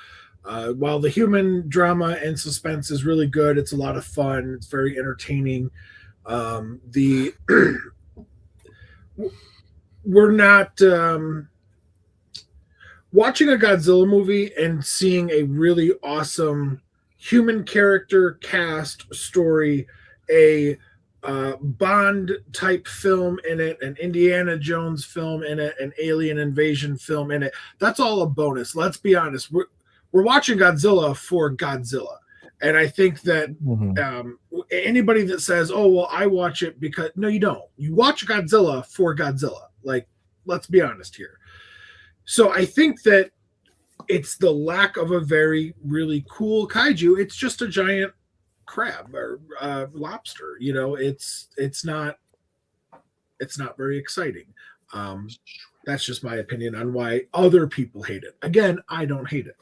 While the human drama and suspense is really good, it's a lot of fun. It's very entertaining. We're not watching a Godzilla movie and seeing a really awesome human character cast story, a Bond type film in it, an Indiana Jones film in it, an alien invasion film in it. That's all a bonus. Let's be honest. We're watching Godzilla for Godzilla. And I think that anybody that says, oh, well, I watch it because... No, you don't. You watch Godzilla for Godzilla. Like, let's be honest here. So I think that it's the lack of a very, really cool kaiju. It's just a giant crab or lobster. You know, it's not very exciting. That's just my opinion on why other people hate it. Again, I don't hate it.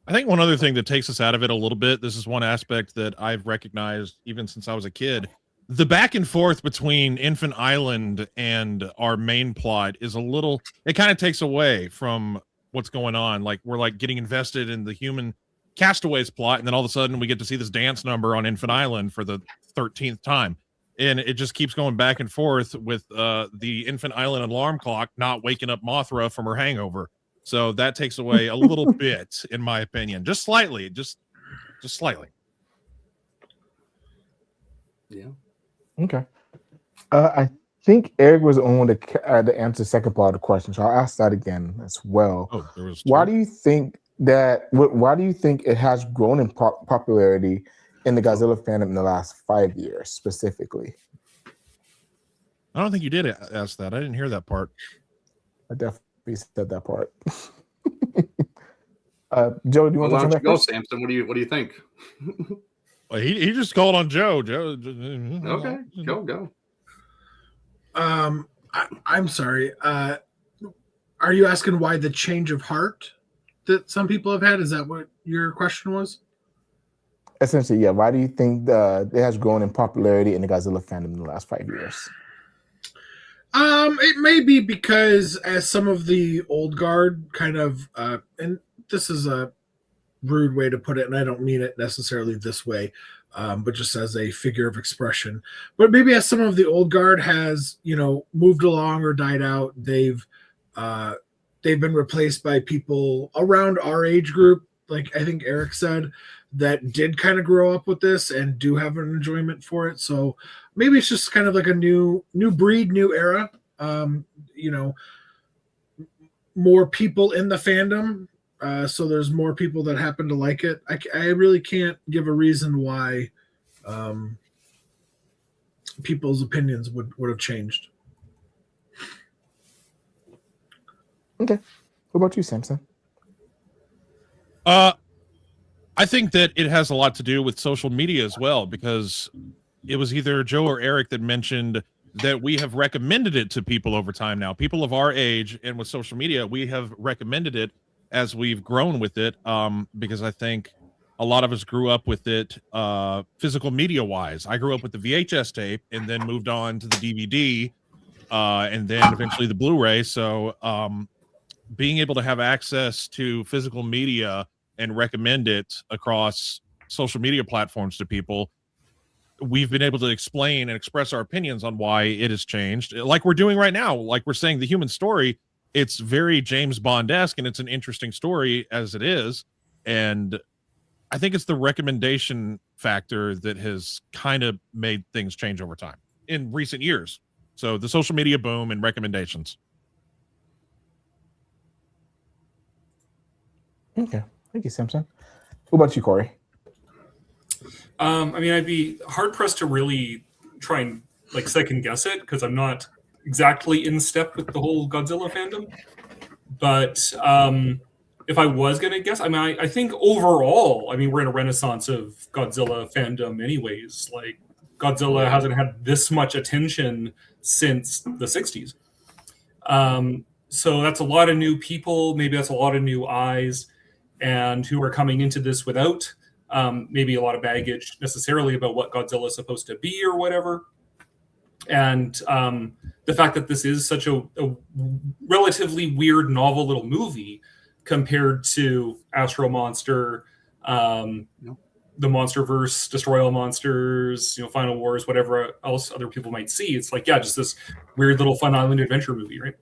I think one other thing that takes us out of it a little bit, this is one aspect that I've recognized even since I was a kid. The back and forth between Infant Island and our main plot is it kind of takes away from what's going on. Like, we're like getting invested in the human castaways plot, and then all of a sudden we get to see this dance number on Infant Island for the 13th time. And it just keeps going back and forth with the Infant Island alarm clock not waking up Mothra from her hangover. So that takes away a little bit, in my opinion, just slightly, just slightly. Yeah. Okay. I think Eric was the only one to answer the second part of the question, so I'll ask that again as well. Oh, there was Why two? do you think why do you think it has grown in popularity in the Godzilla fandom in the last 5 years specifically? I don't think you did ask that. I didn't hear that part. I definitely said that part. Joe, do you want Why to don't jump you go, first? Samson? What do you think? Well, he just called on Joe. Joe. Okay, go. I'm sorry. Are you asking why the change of heart that some people have had? Is that what your question was? Essentially, yeah. Why do you think it has grown in popularity in the Godzilla fandom in the last 5 years? It may be because as some of the old guard kind of, and this is a rude way to put it, and I don't mean it necessarily this way, but just as a figure of expression. But maybe as some of the old guard has, moved along or died out, they've been replaced by people around our age group, like I think Eric said, that did kind of grow up with this and do have an enjoyment for it. So maybe it's just kind of like a new breed, new era. More people in the fandom. So there's more people that happen to like it. I really can't give a reason why people's opinions would have changed. Okay. What about you, Samson? I think that it has a lot to do with social media as well, because it was either Joe or Eric that mentioned that we have recommended it to people over time now. People of our age, and with social media, we have recommended it as we've grown with it, because I think a lot of us grew up with it physical media-wise. I grew up with the VHS tape and then moved on to the DVD and then eventually the Blu-ray. So being able to have access to physical media and recommend it across social media platforms to people, we've been able to explain and express our opinions on why it has changed, like we're doing right now. Like we're saying, the human story, it's very James Bond-esque, and it's an interesting story as it is. And I think it's the recommendation factor that has kind of made things change over time in recent years. So the social media boom and recommendations. Okay. Thank you, Samson. What about you, Corey? I'd be hard pressed to really try and second guess it because I'm not exactly in step with the whole Godzilla fandom. But if I was going to guess, I think overall, we're in a renaissance of Godzilla fandom anyways. Like Godzilla hasn't had this much attention since the 60s. So that's a lot of new people. Maybe that's a lot of new eyes, and who are coming into this without maybe a lot of baggage necessarily about what Godzilla is supposed to be or whatever. And the fact that this is such a relatively weird, novel little movie compared to Astro Monster, the Monsterverse, Destroy All Monsters, Final Wars, whatever else other people might see. It's like, just this weird little fun island adventure movie, right?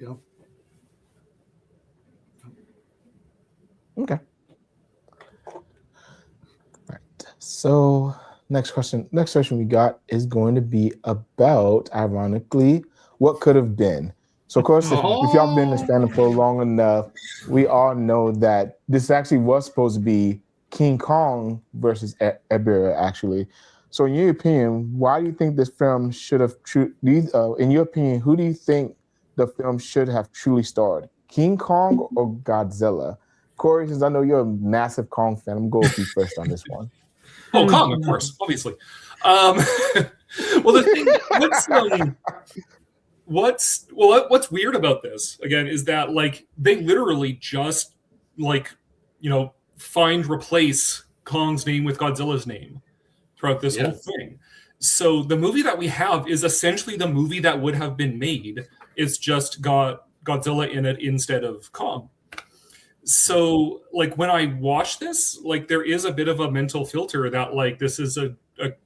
Yeah. Okay. Right. So next question we got is going to be about, ironically, what could have been. So of course, if y'all been in this fandom for long enough, we all know that this actually was supposed to be King Kong versus Ebirah, actually. So in your opinion, why do you think this film should have in your opinion, who do you think the film should have truly starred? King Kong or Godzilla? Corey, since I know you're a massive Kong fan, I'm going to go with you first on this one. Oh, Kong, of course, obviously. Well, the thing, what's weird about this again is that they literally just replace Kong's name with Godzilla's name throughout this whole thing. So the movie that we have is essentially the movie that would have been made. It's just got Godzilla in it instead of Kong. So when I watch this, there is a bit of a mental filter that this is a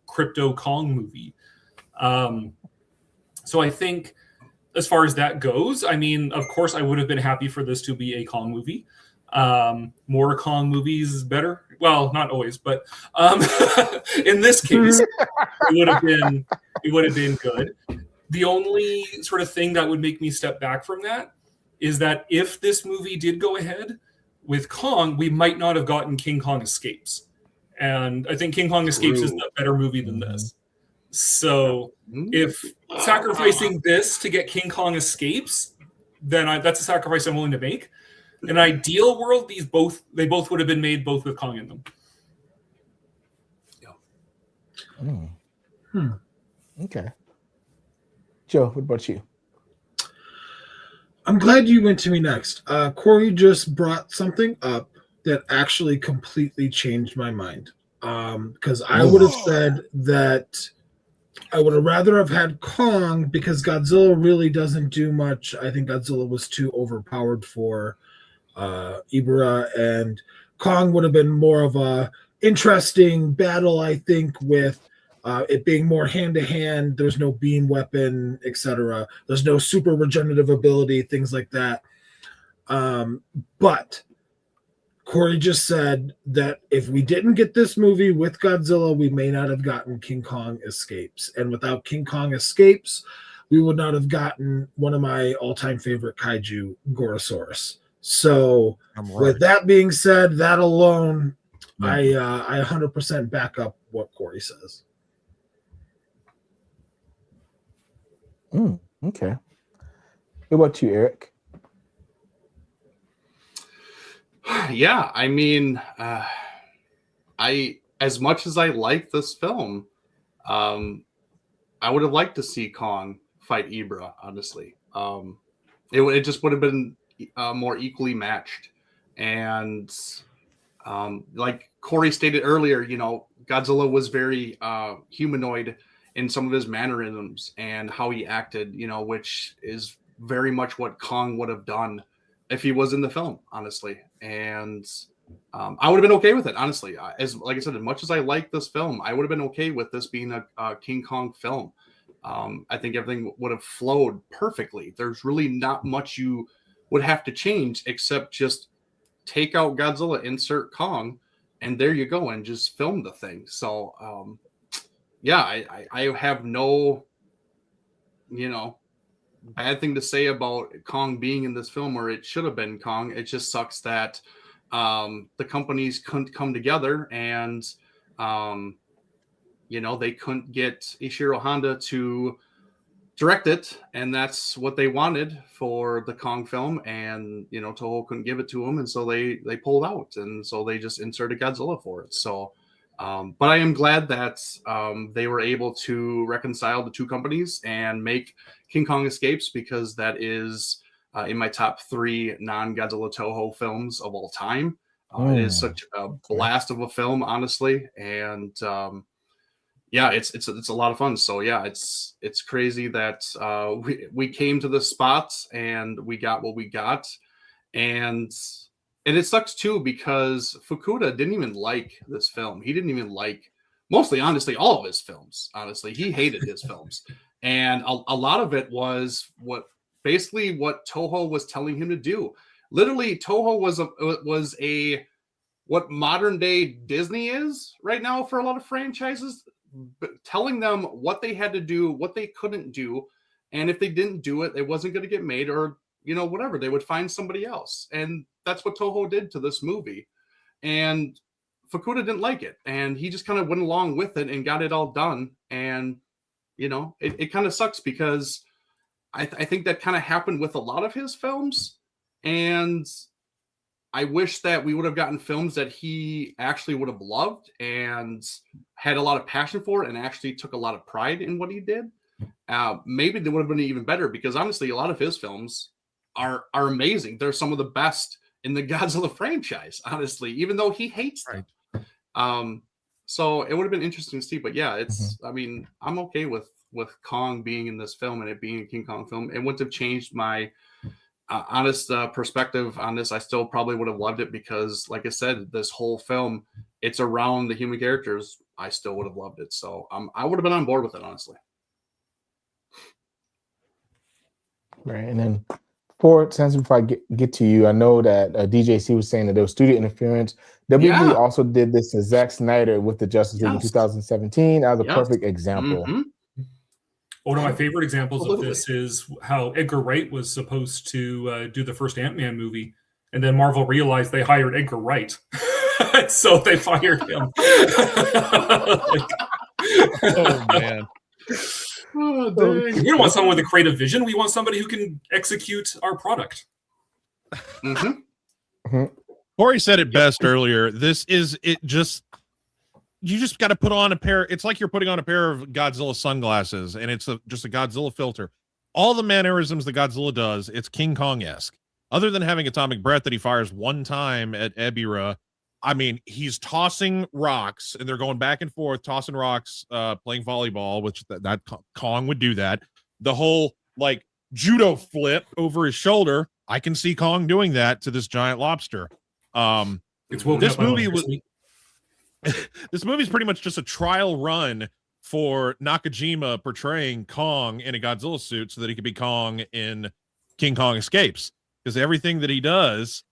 crypto Kong movie. So I think as far as that goes, of course I would have been happy for this to be a Kong movie. More Kong movies is better. Well, not always, but in this case, it would have been good. The only sort of thing that would make me step back from that is that if this movie did go ahead with Kong, we might not have gotten King Kong Escapes. And I think King Kong Escapes is a better movie than this. So if sacrificing this to get King Kong Escapes, then that's a sacrifice I'm willing to make. In an ideal world, they both would have been made both with Kong in them. Yeah. Okay. Joe, what about you? I'm glad you went to me next. Corey just brought something up that actually completely changed my mind. Because I would have said that I would have rather have had Kong because Godzilla really doesn't do much. I think Godzilla was too overpowered for Ibra, and Kong would have been more of a interesting battle, I think, with it being more hand-to-hand. There's no beam weapon, etc. There's no super regenerative ability, things like that. But Corey just said that if we didn't get this movie with Godzilla, we may not have gotten King Kong Escapes. And without King Kong Escapes, we would not have gotten one of my all-time favorite kaiju, Gorosaurus. So with that being said, that alone, I 100% back up what Corey says. Okay. What about you, Eric? Yeah, I mean, as much as I like this film, I would have liked to see Kong fight Ibra. Honestly, it just would have been more equally matched. And like Corey stated earlier, Godzilla was very humanoid in some of his mannerisms and how he acted, which is very much what Kong would have done if he was in the film, honestly. And I would have been okay with it, honestly. Like I said, as much as I like this film, I would have been okay with this being a King Kong film. I think everything would have flowed perfectly. There's really not much you would have to change except just take out Godzilla, insert Kong, and there you go, and just film the thing. So, yeah, I have no, bad thing to say about Kong being in this film, or it should have been Kong. It just sucks that the companies couldn't come together and, they couldn't get Ishiro Honda to direct it, and that's what they wanted for the Kong film, and Toho couldn't give it to them, and so they pulled out, and so they just inserted Godzilla for it. So but I am glad that they were able to reconcile the two companies and make King Kong Escapes, because that is in my top 3 non-Godzilla Toho films of all time. It is such a blast of a film, honestly, and yeah, it's a lot of fun. So yeah, it's crazy that we came to this spot and we got what we got, and it sucks too because Fukuda didn't even like this film. He didn't even like, mostly, honestly, all of his films. Honestly, he hated his films, and a lot of it was what Toho was telling him to do. Literally, Toho was a what modern day Disney is right now for a lot of franchises, telling them what they had to do, what they couldn't do, and if they didn't do it, it wasn't going to get made, or whatever, they would find somebody else. And that's what Toho did to this movie. And Fukuda didn't like it, and he just kind of went along with it and got it all done. And it kind of sucks because I think that kind of happened with a lot of his films, and I wish that we would have gotten films that he actually would have loved and had a lot of passion for, and actually took a lot of pride in what he did. Maybe they would have been even better, because honestly, a lot of his films are amazing. They're some of the best in the Godzilla franchise, honestly, even though he hates them. So it would have been interesting to see. But yeah, I mean, I'm okay with Kong being in this film and it being a King Kong film. It wouldn't have changed my honest perspective on this. I still probably would have loved it because, like I said, this whole film, it's around the human characters. I still would have loved it. So I would have been on board with it, honestly. Right. And then Since before I get to you, I know that DJC was saying that there was studio interference. WB also did this to Zack Snyder with the Justice League in 2017 as a perfect example. One of my favorite examples of this is how Edgar Wright was supposed to do the first Ant-Man movie, and then Marvel realized they hired Edgar Wright, so they fired him. Oh man. Oh, dang. We don't want someone with a creative vision. We want somebody who can execute our product. Corey said it best earlier. You just got to put on a pair. It's like you're putting on a pair of Godzilla sunglasses, and it's just a Godzilla filter. All the mannerisms that Godzilla does, it's King Kong-esque. Other than having atomic breath that he fires one time at Ebirah, I mean, he's tossing rocks, and they're going back and forth, tossing rocks, playing volleyball, which that Kong would do that. The whole, like, judo flip over his shoulder, I can see Kong doing that to this giant lobster. This movie was... This movie is pretty much just a trial run for Nakajima portraying Kong in a Godzilla suit so that he could be Kong in King Kong Escapes. Because everything that he does,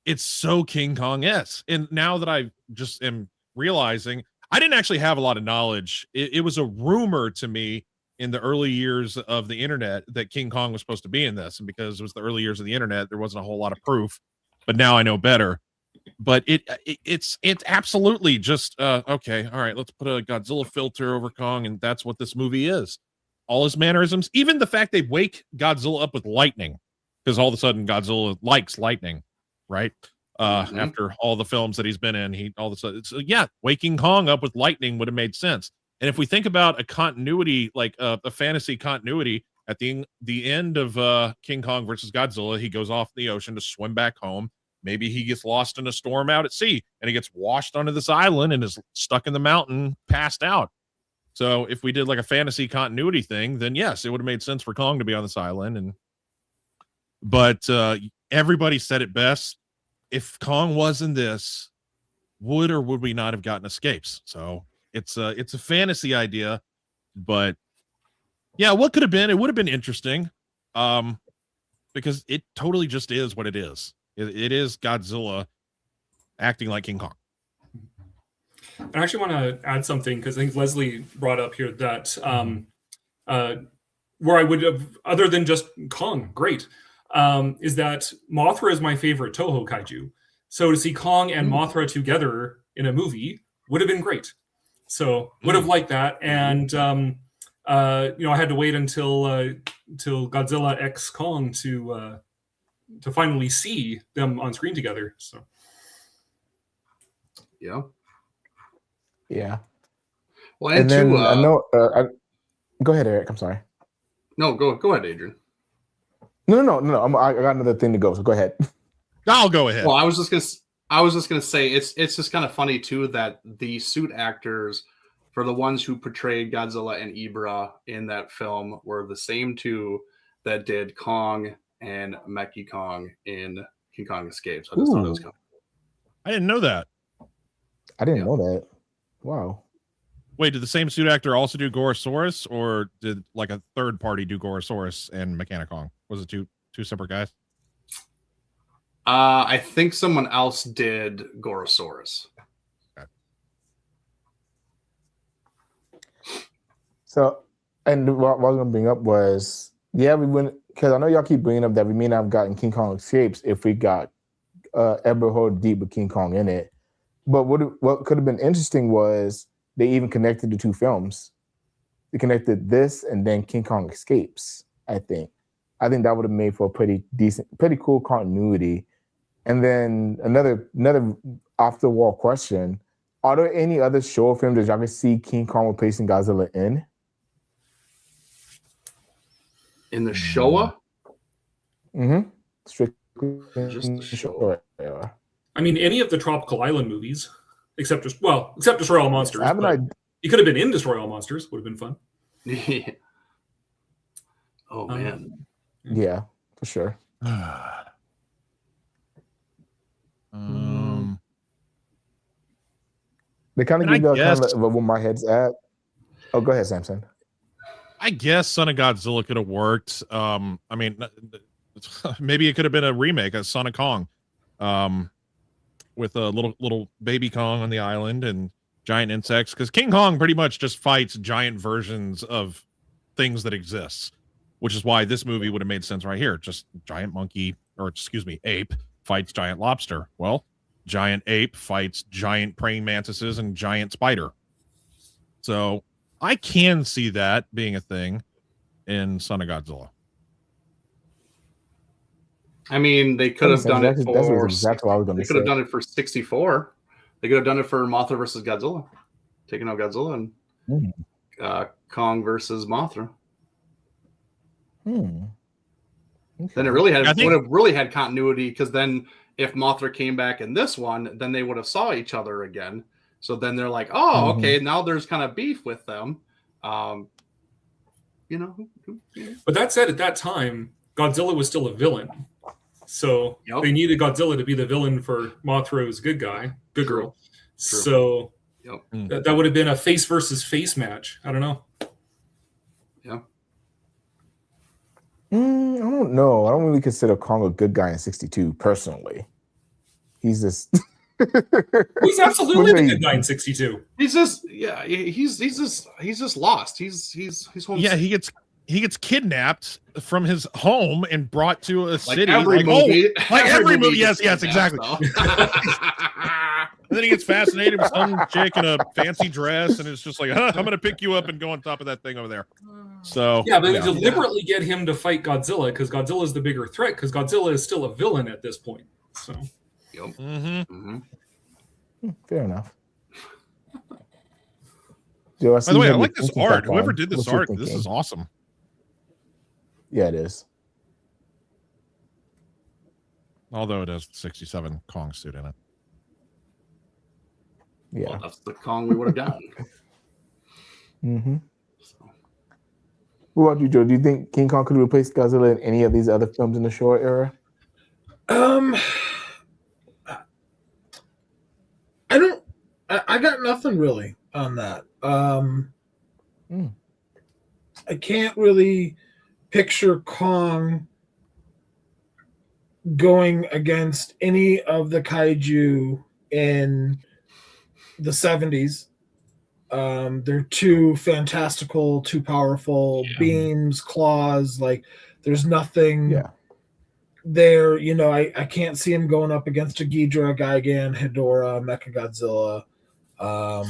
it's so King Kong-esque. And now that I just am realizing, I didn't actually have a lot of knowledge. It was a rumor to me in the early years of the internet that King Kong was supposed to be in this. And because it was the early years of the internet, there wasn't a whole lot of proof. But now I know better. But it's absolutely just okay. All right, let's put a Godzilla filter over Kong, and that's what this movie is. All his mannerisms, even the fact they wake Godzilla up with lightning, because all of a sudden Godzilla likes lightning, right? After all the films that he's been in, he all of a sudden, waking Kong up with lightning would have made sense. And if we think about a continuity, like a fantasy continuity, at the end of King Kong versus Godzilla, he goes off the ocean to swim back home. Maybe he gets lost in a storm out at sea and he gets washed onto this island and is stuck in the mountain, passed out. So if we did like a fantasy continuity thing, then yes, it would have made sense for Kong to be on this island. But everybody said it best. If Kong was in this, would or would we not have gotten escapes? So it's a fantasy idea, but yeah, what could have been? It would have been interesting, because it totally just is what it is. It is Godzilla acting like King Kong. I actually want to add something because I think Leslie brought up here that where I would have, other than just Kong, great, is that Mothra is my favorite Toho kaiju. So to see Kong and Mothra together in a movie would have been great. So would have liked that. And, I had to wait until Godzilla X Kong to finally see them on screen together. So, yeah. Well, and then I know. Go ahead, Eric. I'm sorry. No, go ahead, Adrian. No. I got another thing to go. So go ahead. I'll go ahead. Well, I was just gonna say it's just kind of funny too that the suit actors for the ones who portrayed Godzilla and Ibra in that film were the same two that did Kong and Meki Kong in King Kong Escapes. I just thought it was cool. I didn't know that. I didn't know that. Wow. Wait, did the same suit actor also do Gorosaurus, or did like a third party do Gorosaurus and Mechanicong? Was it two separate guys? I think someone else did Gorosaurus. Okay. So, and what I was going to bring up was, we went, because I know y'all keep bringing up that we may not have gotten King Kong Escapes if we got Eberhard Deep with King Kong in it. But what could have been interesting was they even connected the two films. They connected this and then King Kong Escapes, I think. I think that would have made for a pretty cool continuity. And then another off the wall question: are there any other Showa films that y'all can see King Kong replacing Godzilla in? In the Showa? Mm-hmm. Strictly just the Showa. Yeah. I mean, any of the Tropical Island movies, except Destroy All Monsters. He could have been in Destroy All Monsters. Would have been fun. Yeah. Oh man. Yeah, for sure. They kind of give you kind of where my head's at. Oh, go ahead, Samson. I guess Son of Godzilla could have worked. I mean, maybe it could have been a remake of Son of Kong, with a little baby Kong on the island and giant insects. Because King Kong pretty much just fights giant versions of things that exist, which is why this movie would have made sense right here. Just giant monkey, or excuse me, ape fights giant lobster. Well, giant ape fights giant praying mantises and giant spider. So I can see that being a thing in Son of Godzilla. I mean, they could have done it for. That's exactly what I was going to say. They could have done it for 64. They could have done it for Mothra versus Godzilla, taking out Godzilla, and Kong versus Mothra. Okay. Then it really would have really had continuity, because then if Mothra came back in this one, then they would have saw each other again. So then they're like, oh, okay, now there's kind of beef with them. You know. But that said, at that time, Godzilla was still a villain. So they needed Godzilla to be the villain for Mothra, who's a good guy, good girl. True. So that would have been a face versus face match. I don't know. Yeah. I don't know. I don't really consider Kong a good guy in 62, personally. He's just... He's absolutely the good guy in 62. He's just he's just lost. He's home. Yeah, he gets kidnapped from his home and brought to a city. Every movie. Every movie. Yes, exactly. And then he gets fascinated with some chick in a fancy dress, and it's just like, I'm going to pick you up and go on top of that thing over there. So yeah, but they deliberately get him to fight Godzilla, because Godzilla is the bigger threat, because Godzilla is still a villain at this point. So. Fair enough. Joe, by the way, I like this art. Whoever did this art, this is awesome. Yeah, it is. Although it has the 67 Kong suit in it. Yeah. Well, that's the Kong we would have gotten. What about you, Joe? Do you think King Kong could replace Godzilla in any of these other films in the Showa era? I got nothing really on that. I can't really picture Kong going against any of the kaiju in the 70s. They're too fantastical, too powerful, beams, claws, like there's nothing there. You know, I can't see him going up against a Ghidorah, Gigan, Hedorah, Mechagodzilla. I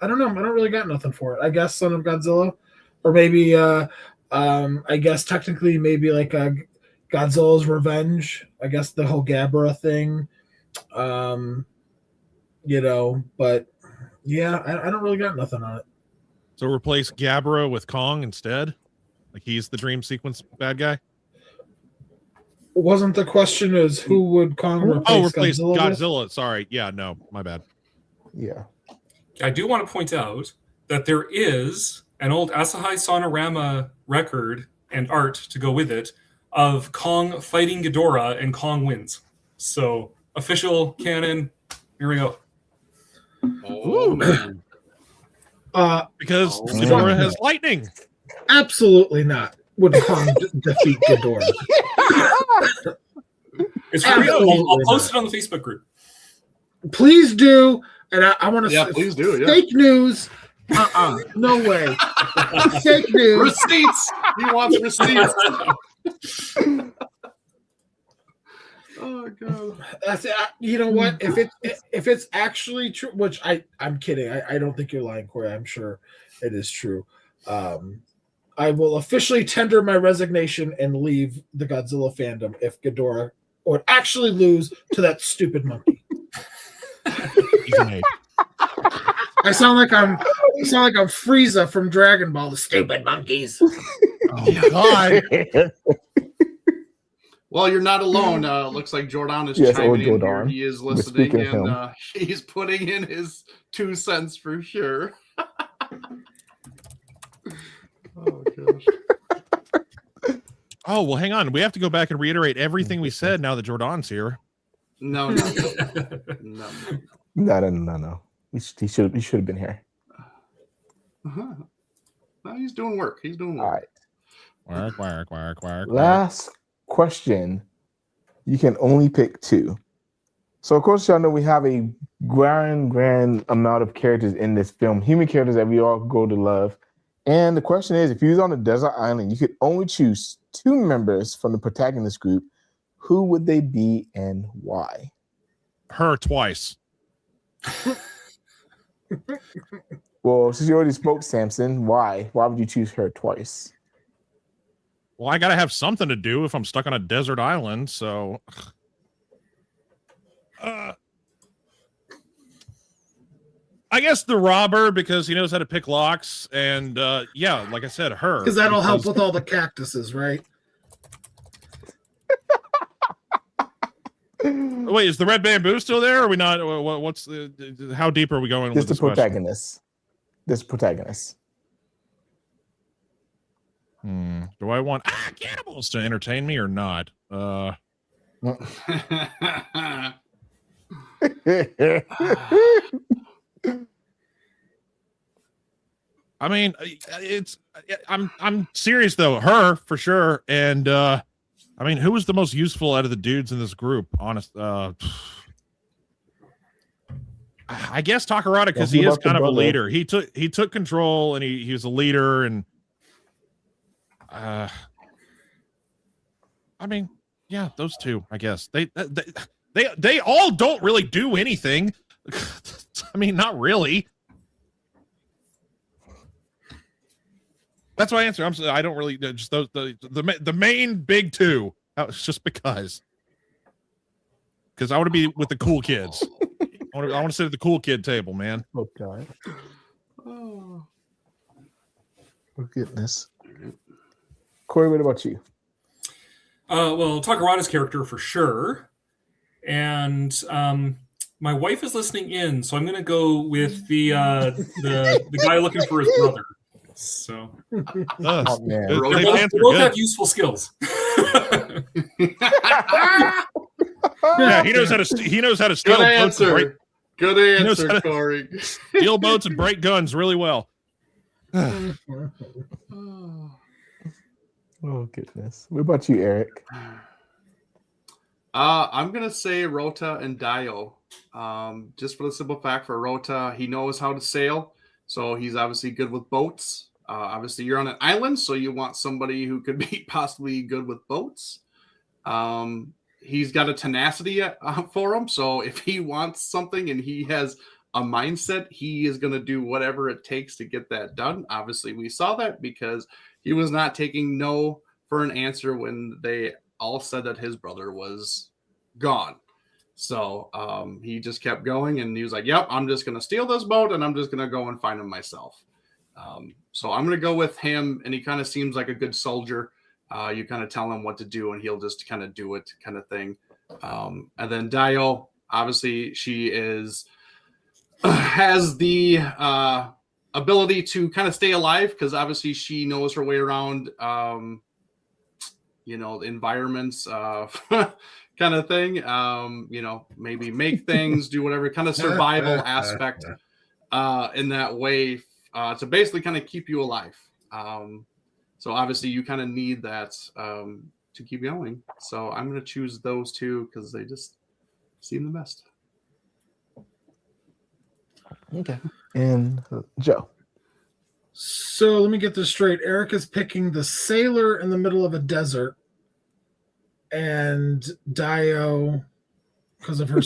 don't know. I don't really got nothing for it. I guess Son of Godzilla, or maybe I guess technically maybe like a Godzilla's Revenge. I guess the whole Gabra thing. You know, but yeah, I don't really got nothing on it. So replace Gabra with Kong instead? Like he's the dream sequence bad guy? Wasn't the question is who would Kong replace? Replace Godzilla. Sorry. Yeah, no, my bad. Yeah. I do want to point out that there is an old Asahi Sonorama record and art to go with it of Kong fighting Ghidorah, and Kong wins. So official canon. Here we go. Oh, man. Because Ghidorah has lightning. Absolutely not. Would Kong defeat Ghidorah? It's for real. I'll post it on the Facebook group. Please do. And I want to say, please do. Yeah. Fake news. No way. Fake news. Receipts. He wants receipts. Oh god. That's it. You know what? If it's actually true, which I'm kidding. I don't think you're lying, Corey. I'm sure it is true. I will officially tender my resignation and leave the Godzilla fandom if Ghidorah would actually lose to that stupid monkey. I sound like I'm Frieza from Dragon Ball. The stupid monkeys. Oh God. Well, you're not alone. Looks like Jordan is chiming in here. He is listening, and he's putting in his 2 cents for sure. Oh gosh. Oh well, hang on. We have to go back and reiterate everything we said now that Jordan's here. No. No. He should have been here. No, he's doing work. All right. Quack. Last question. You can only pick 2. So, of course, y'all know we have a grand amount of characters in this film, human characters that we all go to love. And the question is, if you was on a desert island, you could only choose 2 members from the protagonist group. Who would they be and why? Her twice. Well, since you already spoke, Samson, why? Why would you choose her twice? Well, I got to have something to do if I'm stuck on a desert island. So, I guess the robber, because he knows how to pick locks, and yeah, like I said, her, because that'll help with all the cactuses, right? Wait, is the red bamboo still there? Or are we not? What's the? How deep are we going with this protagonist? This protagonist. Do I want cannibals to entertain me or not? I mean, I'm serious though. Her for sure, and I mean, who was the most useful out of the dudes in this group? Honest, I guess Takarada, because he is kind of a leader. He took control, and he was a leader, and I mean, yeah, those 2. I guess they all don't really do anything. I mean, not really. That's my answer. I don't really just those the main big 2. It's just because I want to be with the cool kids. I want to sit at the cool kid table, man. Oh God. Oh goodness. Corey, what about you? Well, Takarada's character for sure, and my wife is listening in, so I'm going to go with the guy looking for his brother. So, oh, man. They both have useful skills. Yeah, he knows how to steal boats. Good answer, Corey. Steal boats and break guns really well. Oh goodness. What about you, Eric? I'm gonna say Rota and Dio. Just for the simple fact, for Rota, he knows how to sail, so he's obviously good with boats. Obviously, you're on an island, so you want somebody who could be possibly good with boats. He's got a tenacity for him, so if he wants something and he has a mindset, he is going to do whatever it takes to get that done. Obviously, we saw that because he was not taking no for an answer when they all said that his brother was gone. So he just kept going, and he was like, yep, I'm just going to steal this boat, and I'm just going to go and find him myself. So I'm going to go with him, and he kind of seems like a good soldier. You kind of tell him what to do, and he'll just kind of do it kind of thing. And then Dio, obviously, she has the ability to kind of stay alive because obviously she knows her way around, environments, kind of thing. Maybe make things, do whatever kind of survival aspect in that way to basically kind of keep you alive. So obviously you kind of need that to keep going. So I'm going to choose those 2 because they just seem the best. Okay. And Joe. So let me get this straight. Eric is picking the sailor in the middle of a desert, and Dio, because of her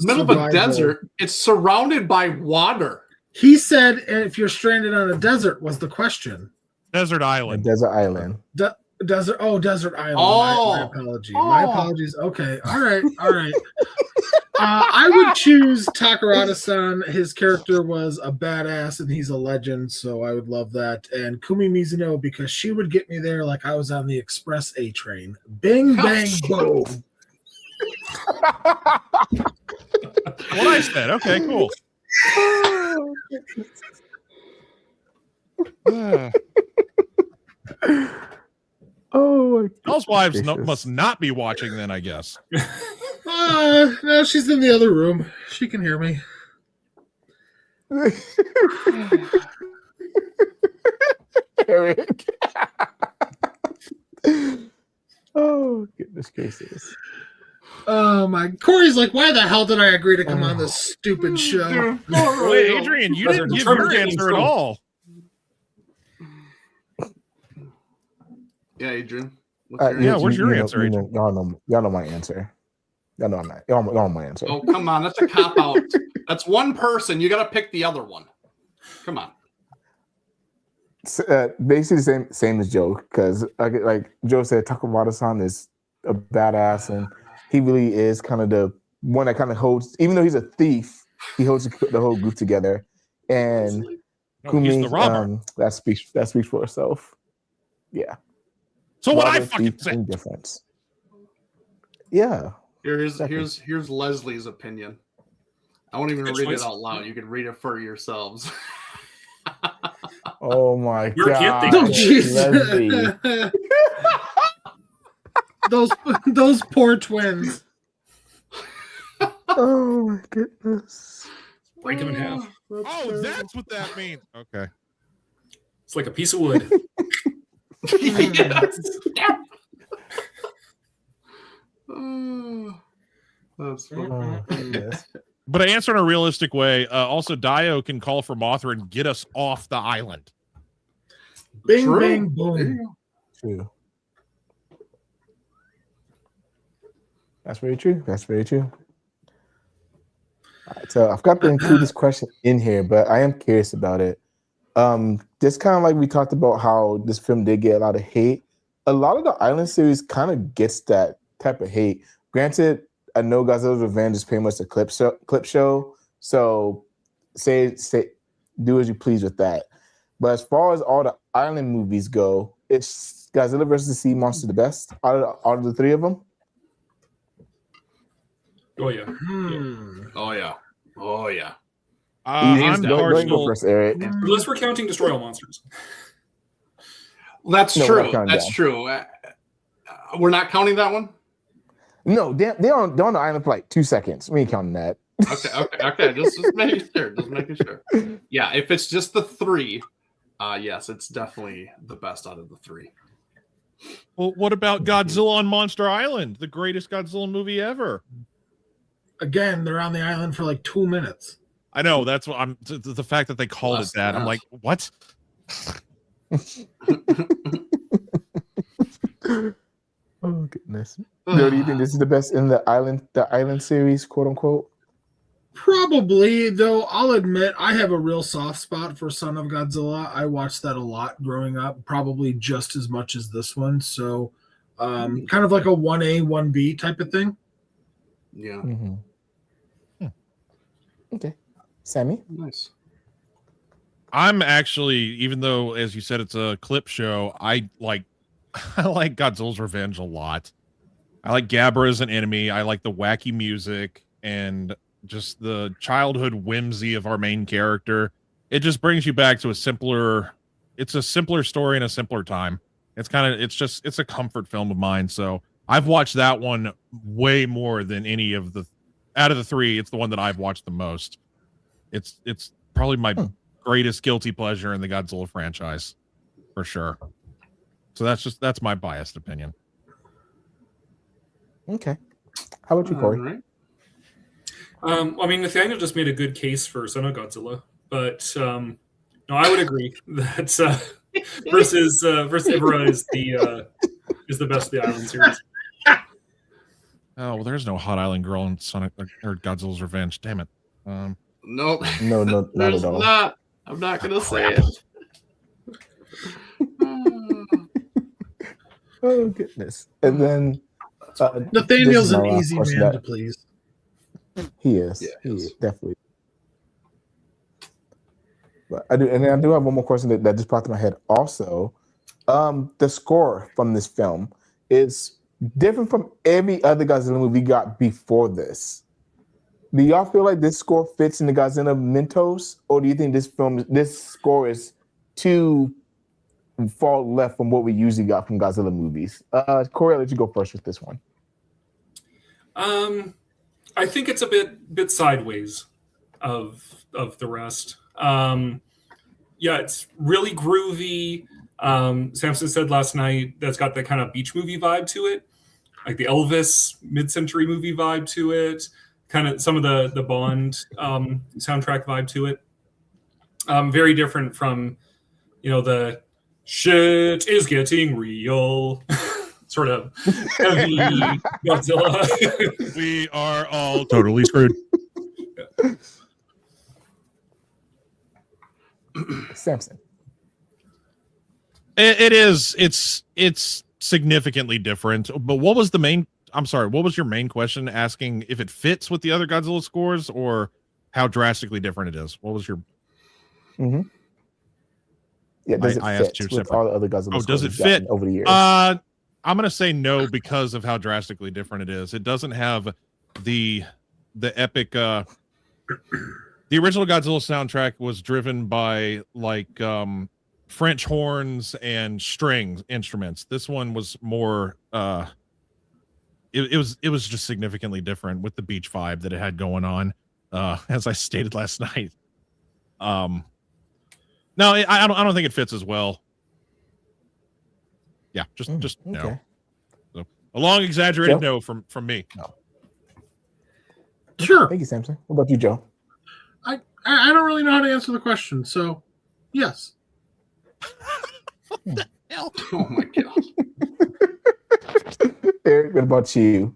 middle of a desert, it's surrounded by water. He said, if you're stranded on a desert, was the question. Desert island. Desert island. Desert island. Oh. My apologies. My apologies. Okay. All right. I would choose Takarada-san. His character was a badass, and he's a legend, so I would love that. And Kumi Mizuno, because she would get me there like I was on the Express A train. Bing, bang, boom. What I said. Okay, cool. Oh, Y'all's wives must not be watching then, I guess. No, she's in the other room. She can hear me. Eric. Oh, goodness gracious. Oh my! Corey's like, why the hell did I agree to come on this stupid show? Wait, Adrian, you didn't give your answer at all. Yeah, Adrian. What's your answer, Adrian? Y'all know my answer. Y'all know I'm not. Y'all know my answer. Oh, come on. That's a cop out. That's one person. You got to pick the other one. Come on. Basically the same as Joe, because like Joe said, Takawata-san is a badass, and he really is kind of the one that kind of holds. Even though he's a thief, he holds the whole group together. And he's the robber. That speaks for itself. Yeah. So what I fucking say? Difference. Yeah. Here's Leslie's opinion. I won't even read it out loud. You can read it for yourselves. Oh my God. Oh, Leslie. those poor twins. Oh my goodness. Break them in half. That's what that means. Okay. It's like a piece of wood. Yes. That's funny. Yes. But I answer in a realistic way. Also, Dio can call for Mothra and get us off the island. Bing, True. bang, boom. True. That's very true. All right, so I've got to include this question in here, but I am curious about it. Just kind of like we talked about how this film did get a lot of hate. A lot of the Island series kind of gets that type of hate. Granted, I know Godzilla's Revenge is pretty much a clip show, so say do as you please with that. But as far as all the Island movies go, it's Godzilla versus the Sea Monster the best out of the three of them. Oh yeah. Oh yeah. I'm go first, Eric. Unless we're counting Destroy All Monsters. That's true. That's true. We're not counting that one? No, they're on the island for like 2 seconds. We ain't counting that. Okay. Just making sure. Yeah, if it's just the three, yes, it's definitely the best out of the three. Well, what about Godzilla on Monster Island, the greatest Godzilla movie ever? Again, they're on the island for like 2 minutes. I know, that's what I'm. The fact that they called it that, I'm like, what? Oh goodness! Do you think this is the best in the island series, quote unquote? Probably, though. I'll admit I have a real soft spot for Son of Godzilla. I watched that a lot growing up, probably just as much as this one. So, kind of like a 1A, 1B type of thing. Yeah. Mm-hmm. Okay, Sammy. Nice. I'm actually, even though as you said it's a clip show, I like Godzilla's Revenge a lot. I like Gabra as an enemy. I like the wacky music and just the childhood whimsy of our main character. It just brings you back to a simpler story in a simpler time. It's a comfort film of mine. So I've watched that one way more than any of out of the three. It's the one that I've watched the most. It's probably my greatest guilty pleasure in the Godzilla franchise, for sure. So that's my biased opinion. Okay. How about you, Corey? Right. I mean, Nathaniel just made a good case for Son of Godzilla, but no, I would agree that versus Ibra is the best of the Island series. Oh well, there's no hot island girl in or Godzilla's Revenge. Damn it. Nope. No, not at all. Not. I'm not gonna say it. Oh goodness! And then Nathaniel's an easy man to please. He is. Yeah, he is definitely. But I do have one more question that just popped in my head. Also, the score from this film is different from every other Godzilla movie we got before this. Do y'all feel like this score fits in the Godzilla mythos, or do you think this score is too far left from what we usually got from Godzilla movies? Corey, I'll let you go first with this one. I think it's a bit sideways of the rest. Yeah, it's really groovy. Samson said last night that's got that kind of beach movie vibe to it, like the Elvis mid-century movie vibe to it, kind of some of the Bond soundtrack vibe to it. Very different from, the shit is getting real sort of heavy Godzilla. We are all totally screwed. Samson. It's significantly different. But what was what was your main question, asking if it fits with the other Godzilla scores or how drastically different it is? What was your Mm-hmm. Yeah, does it fit with all the other Godzilla scores does it fit over the years? I'm gonna say no because of how drastically different it is. It doesn't have the epic the original Godzilla soundtrack was driven by French horns and string instruments. This one was more it was just significantly different with the beach vibe that it had going on, as I stated last night. No, I don't think it fits as well. Yeah, just okay. no. So, a long exaggerated no from me. No. Sure. Thank you, Samson. What about you, Joe? I don't really know how to answer the question, so yes. Oh my god. Eric, what about you?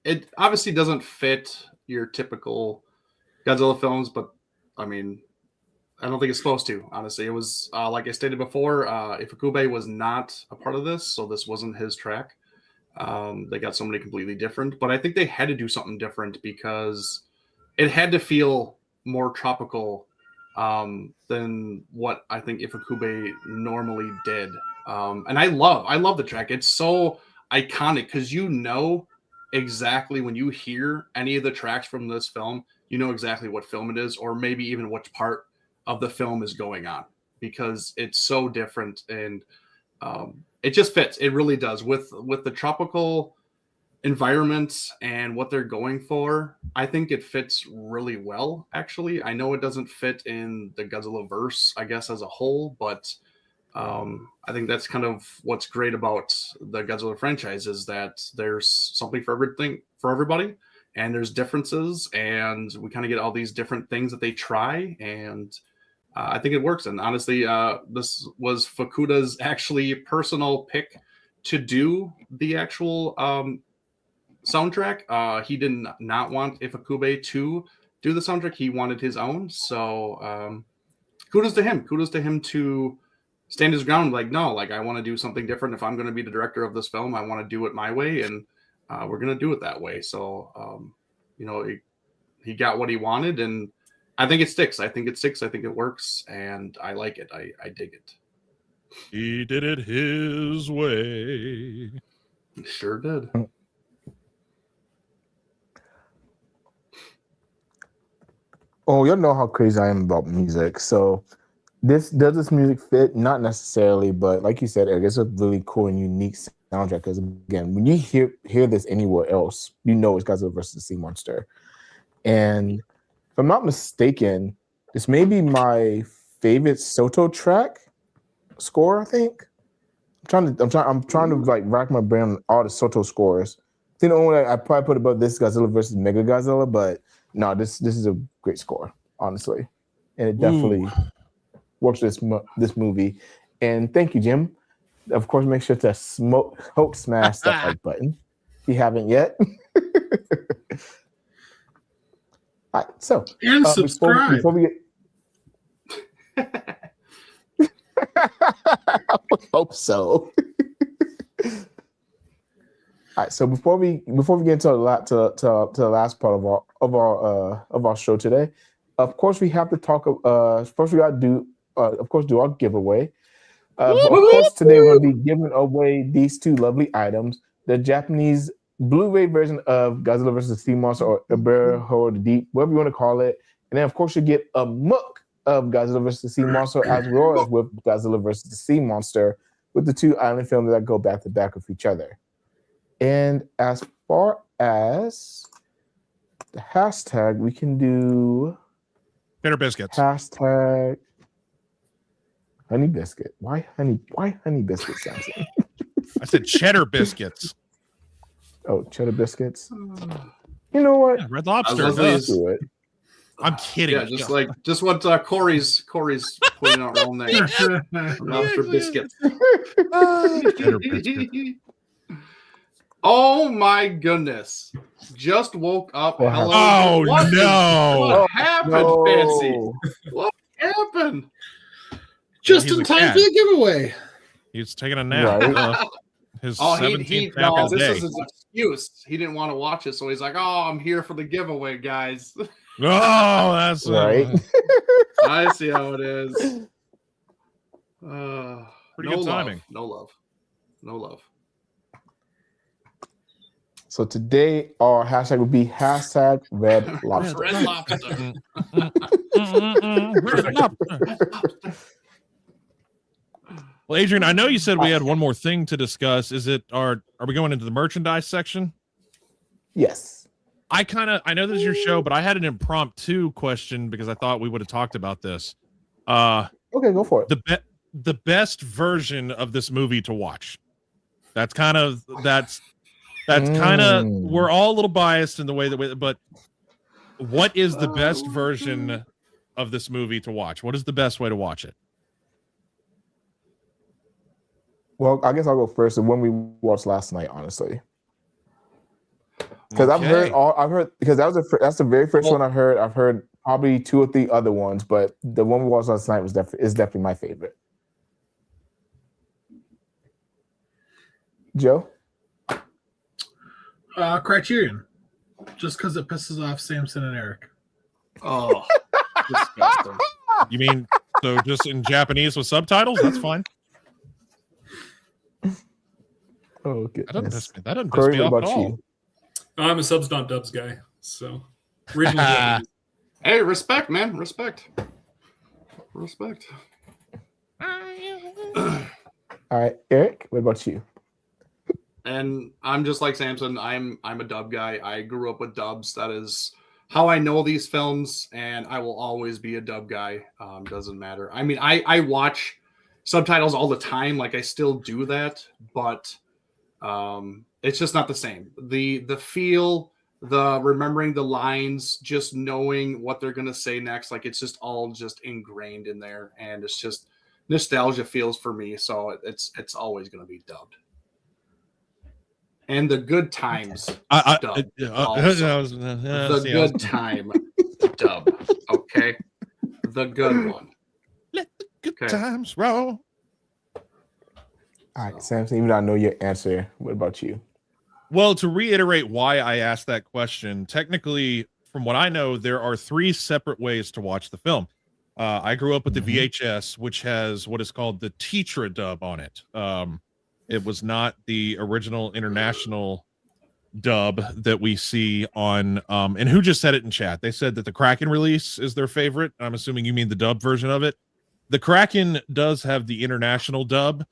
It obviously doesn't fit your typical Godzilla films, but I mean, I don't think it's supposed to. Honestly, it was like I stated before. Ifukube was not a part of this, so this wasn't his track. They got somebody completely different, but I think they had to do something different because it had to feel more tropical than what I think Ifukube normally did. And I love the track. It's so iconic because exactly when you hear any of the tracks from this film, you know exactly what film it is, or maybe even which part of the film is going on, because it's so different and it just fits. It really does with the tropical environments and what they're going for. I think it fits really well. Actually, I know it doesn't fit in the Godzilla verse, I guess, as a whole, but I think that's kind of what's great about the Godzilla franchise is that there's something for everybody, and there's differences, and we kind of get all these different things that they try, and I think it works. And honestly, this was Fukuda's actually personal pick to do the actual soundtrack. He did not want Ifukube to do the soundtrack. He wanted his own. So kudos to him. Kudos to him to stand his ground. Like, no, like I want to do something different. If I'm going to be the director of this film, I want to do it my way, and we're going to do it that way. So, he got what he wanted, and I think it sticks. I think it works, and I like it. I dig it. He did it his way. He sure did. Oh, y'all know how crazy I am about music. So does this music fit? Not necessarily, but like you said, Eric, it's a really cool and unique soundtrack. Because again, when you hear this anywhere else, you know it's Godzilla versus the Sea Monster. And if I'm not mistaken, this may be my favorite Soto track score. I think I'm trying to like rack my brain on all the Soto scores. I think the only one I probably put above this Godzilla versus Mega Godzilla, but no, this is a great score, honestly, and it definitely works this movie. And thank you, Jim. Of course, make sure to smash that like button if you haven't yet. All right, so and subscribe. Before we get, I would hope so. All right, so before we get into the last part of our show today, of course we have to talk. First, we got to do our giveaway. Of course, today we're going to be giving away these two lovely items: the Japanese Blu-ray version of Godzilla vs. the Sea Monster, or Ibera Horror the Deep, whatever you want to call it. And then, of course, you get a MOOC of Godzilla vs. the Sea Monster, as well as with Godzilla vs. the Sea Monster, with the two island films that go back to back with each other. And as far as the hashtag, we can do Bitter biscuits. Hashtag Honey biscuit. Why honey? Why honey biscuit, Samson? I said cheddar biscuits. Oh, cheddar biscuits. You know what? Yeah, Red Lobster. I love does. these. Do it. I'm kidding. Yeah, just what Corey's pointing out wrong there. Lobster biscuits. Cheddar biscuit. Oh my goodness! Just woke up. Hello. Oh What no! What happened, No. Fancy? What happened? Just he's in a time cat. for the giveaway. He's taking a nap. Right. His Oh, 17th nap no, of the this day. is his excuse. He didn't want to watch it, so he's like, "Oh, I'm here for the giveaway, guys." Oh, that's Right. I see how it is. Pretty No good love. timing. No love. No love. So today our hashtag would be hashtag Red Lobster. Red Lobster. Red Lobster. Well, Adrian, I know you said we had one more thing to discuss. Are we going into the merchandise section? Yes. I know this is your show, but I had an impromptu question because I thought we would have talked about this. Okay, go for it. The best version of this movie to watch. That's kind of we're all a little biased in the way that but what is the best version of this movie to watch? What is the best way to watch it? Well, I guess I'll go first. The one we watched last night, honestly, because I've heard because that's the very first one I heard. I've heard probably 2 or 3 other ones, but the one we watched last night is definitely my favorite. Joe? Criterion. Just because it pisses off Samson and Eric. Oh, disgusting. You mean so just in Japanese with subtitles? That's fine. Oh, goodness. That doesn't piss Corey, me what off about at all. you? I'm a subs not dubs guy, so original Japanese. Hey, respect, man. Respect. All right, Eric, what about you? And I'm just like Samson. I'm a dub guy. I grew up with dubs. That is how I know these films, and I will always be a dub guy. Doesn't matter. I mean, I watch subtitles all the time. Like I still do that, but it's just not the same. The feel, the remembering the lines, just knowing what they're gonna say next, like it's just all just ingrained in there, and it's just nostalgia feels for me. So it's always gonna be dubbed. And the good times dub. The good time dub. Okay. The good one. Let the good times roll. All right, Samson, even though I know your answer, what about you? Well, to reiterate why I asked that question, technically, from what I know, there are 3 separate ways to watch the film. I grew up with the VHS, which has what is called the Tetra dub on it. It was not the original international dub that we see on and who just said it in chat? They said that the Kraken release is their favorite. I'm assuming you mean the dub version of it. The Kraken does have the international dub.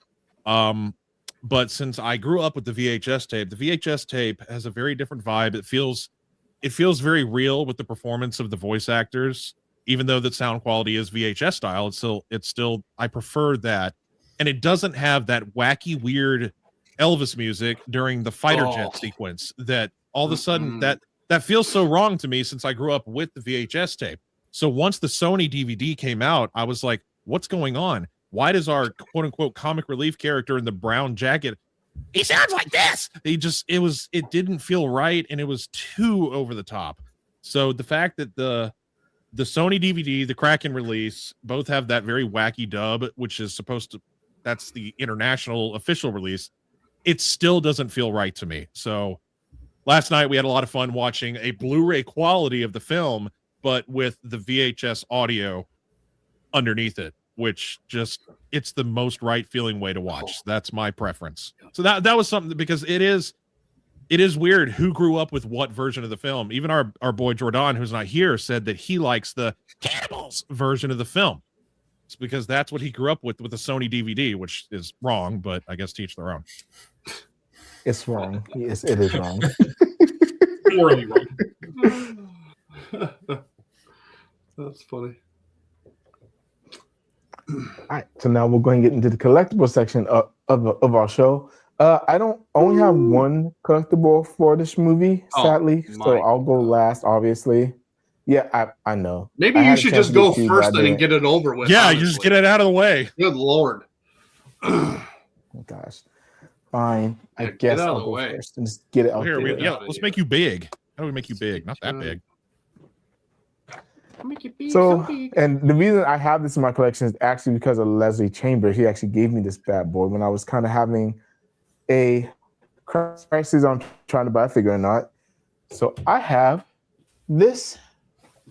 But since I grew up with the VHS tape has a very different vibe. It feels very real with the performance of the voice actors, even though the sound quality is VHS style. It's still I prefer that. And it doesn't have that wacky, weird Elvis music during the fighter jet sequence that all of a sudden that feels so wrong to me since I grew up with the VHS tape. So once the Sony DVD came out, I was like, what's going on? Why does our quote unquote comic relief character in the brown jacket, he sounds like this? It didn't feel right. And it was too over the top. So the fact that the Sony DVD, the Kraken release, both have that very wacky dub, which is that's the international official release. It still doesn't feel right to me. So last night we had a lot of fun watching a Blu-ray quality of the film, but with the VHS audio underneath it, which it's the most right feeling way to watch. That's my preference. So that was something, because it is weird who grew up with what version of the film. Even our boy Jordan, who's not here, said that he likes the Cannibals version of the film. It's because that's what he grew up with the Sony DVD, which is wrong, but I guess to each their own. It's wrong. Yes, it is wrong. Morally wrong. That's funny. All right, so now we're going to get into the collectible section of our show. I don't only have one collectible for this movie, sadly, so I'll go last, obviously. Yeah, I know. Maybe you should just go first then and get it over with. Yeah, you just get it out of the way. Good Lord. Oh, gosh. Fine. I guess I'll go first and just get it out there. Let's make you big. How do we make you big? Not that big. Make it big, so big. And the reason I have this in my collection is actually because of Leslie Chambers. He actually gave me this bad boy when I was kind of having a crisis on trying to buy a figure or not. So I have this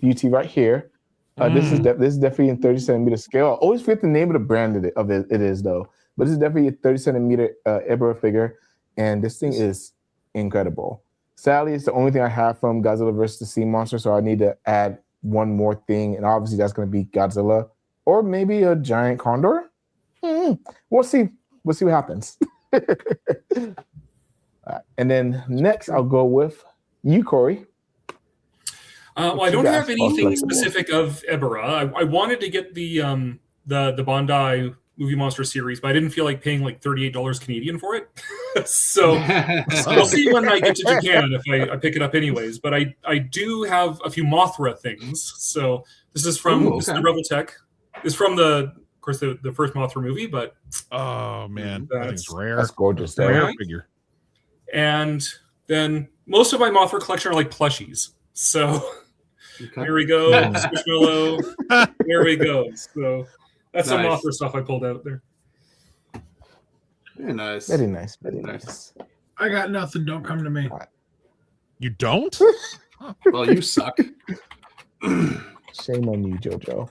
beauty right here. This is definitely in 30 centimeter scale. I always forget the name of the brand it is though. But this is definitely a 30 centimeter Ebra figure, and this thing is incredible. Sadly, it's the only thing I have from Godzilla versus the Sea Monster, so I need to add one more thing, and obviously that's going to be Godzilla, or maybe a giant Condor. We'll see. We'll see what happens. And then next, I'll go with you, Corey. Well, I don't have anything specific of Ebera. I wanted to get the Bandai Movie Monster series, but I didn't feel like paying like $38 Canadian for it. So we'll see when I get to Japan if I pick it up anyways. But I do have a few Mothra things. So this is from this is the Rebel Tech. It's from the first Mothra movie, but oh man, that's rare. That's gorgeous. Rare figure. And then most of my Mothra collection are like plushies. So here we go, Squishmallow. There we go. So that's some Mothra stuff I pulled out there. Very nice. Very nice. Very nice. I got nothing. Don't come to me. You don't? Well, you suck. Shame on you, JoJo.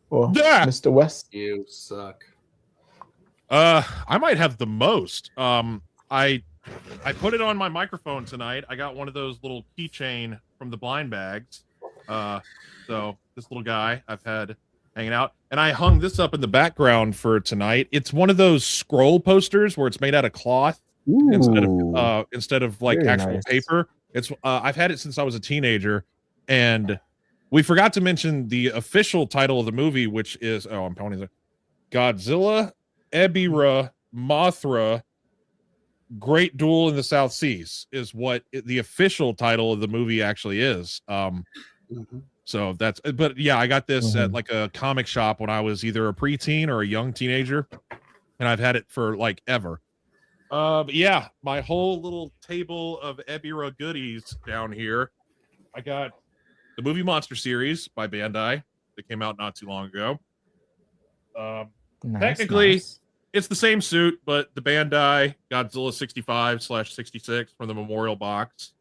Well, Mr. West. You suck. I might have the most. I put it on my microphone tonight. I got one of those little keychain from the blind bags. So this little guy I've had hanging out, and I hung this up in the background for tonight. It's one of those scroll posters where it's made out of cloth instead of like actual paper. It's I've had it since I was a teenager, and we forgot to mention the official title of the movie, which is I'm pointing there. Godzilla, Ebirah, Mothra, Great Duel in the South Seas is what the official title of the movie actually is. So that's, but yeah, I got this at like a comic shop when I was either a preteen or a young teenager, and I've had it for like ever. But yeah, my whole little table of Ebirah goodies down here. I got the Movie Monster series by Bandai that came out not too long ago. Technically, it's the same suit, but the Bandai Godzilla 65/66 from the Memorial Box.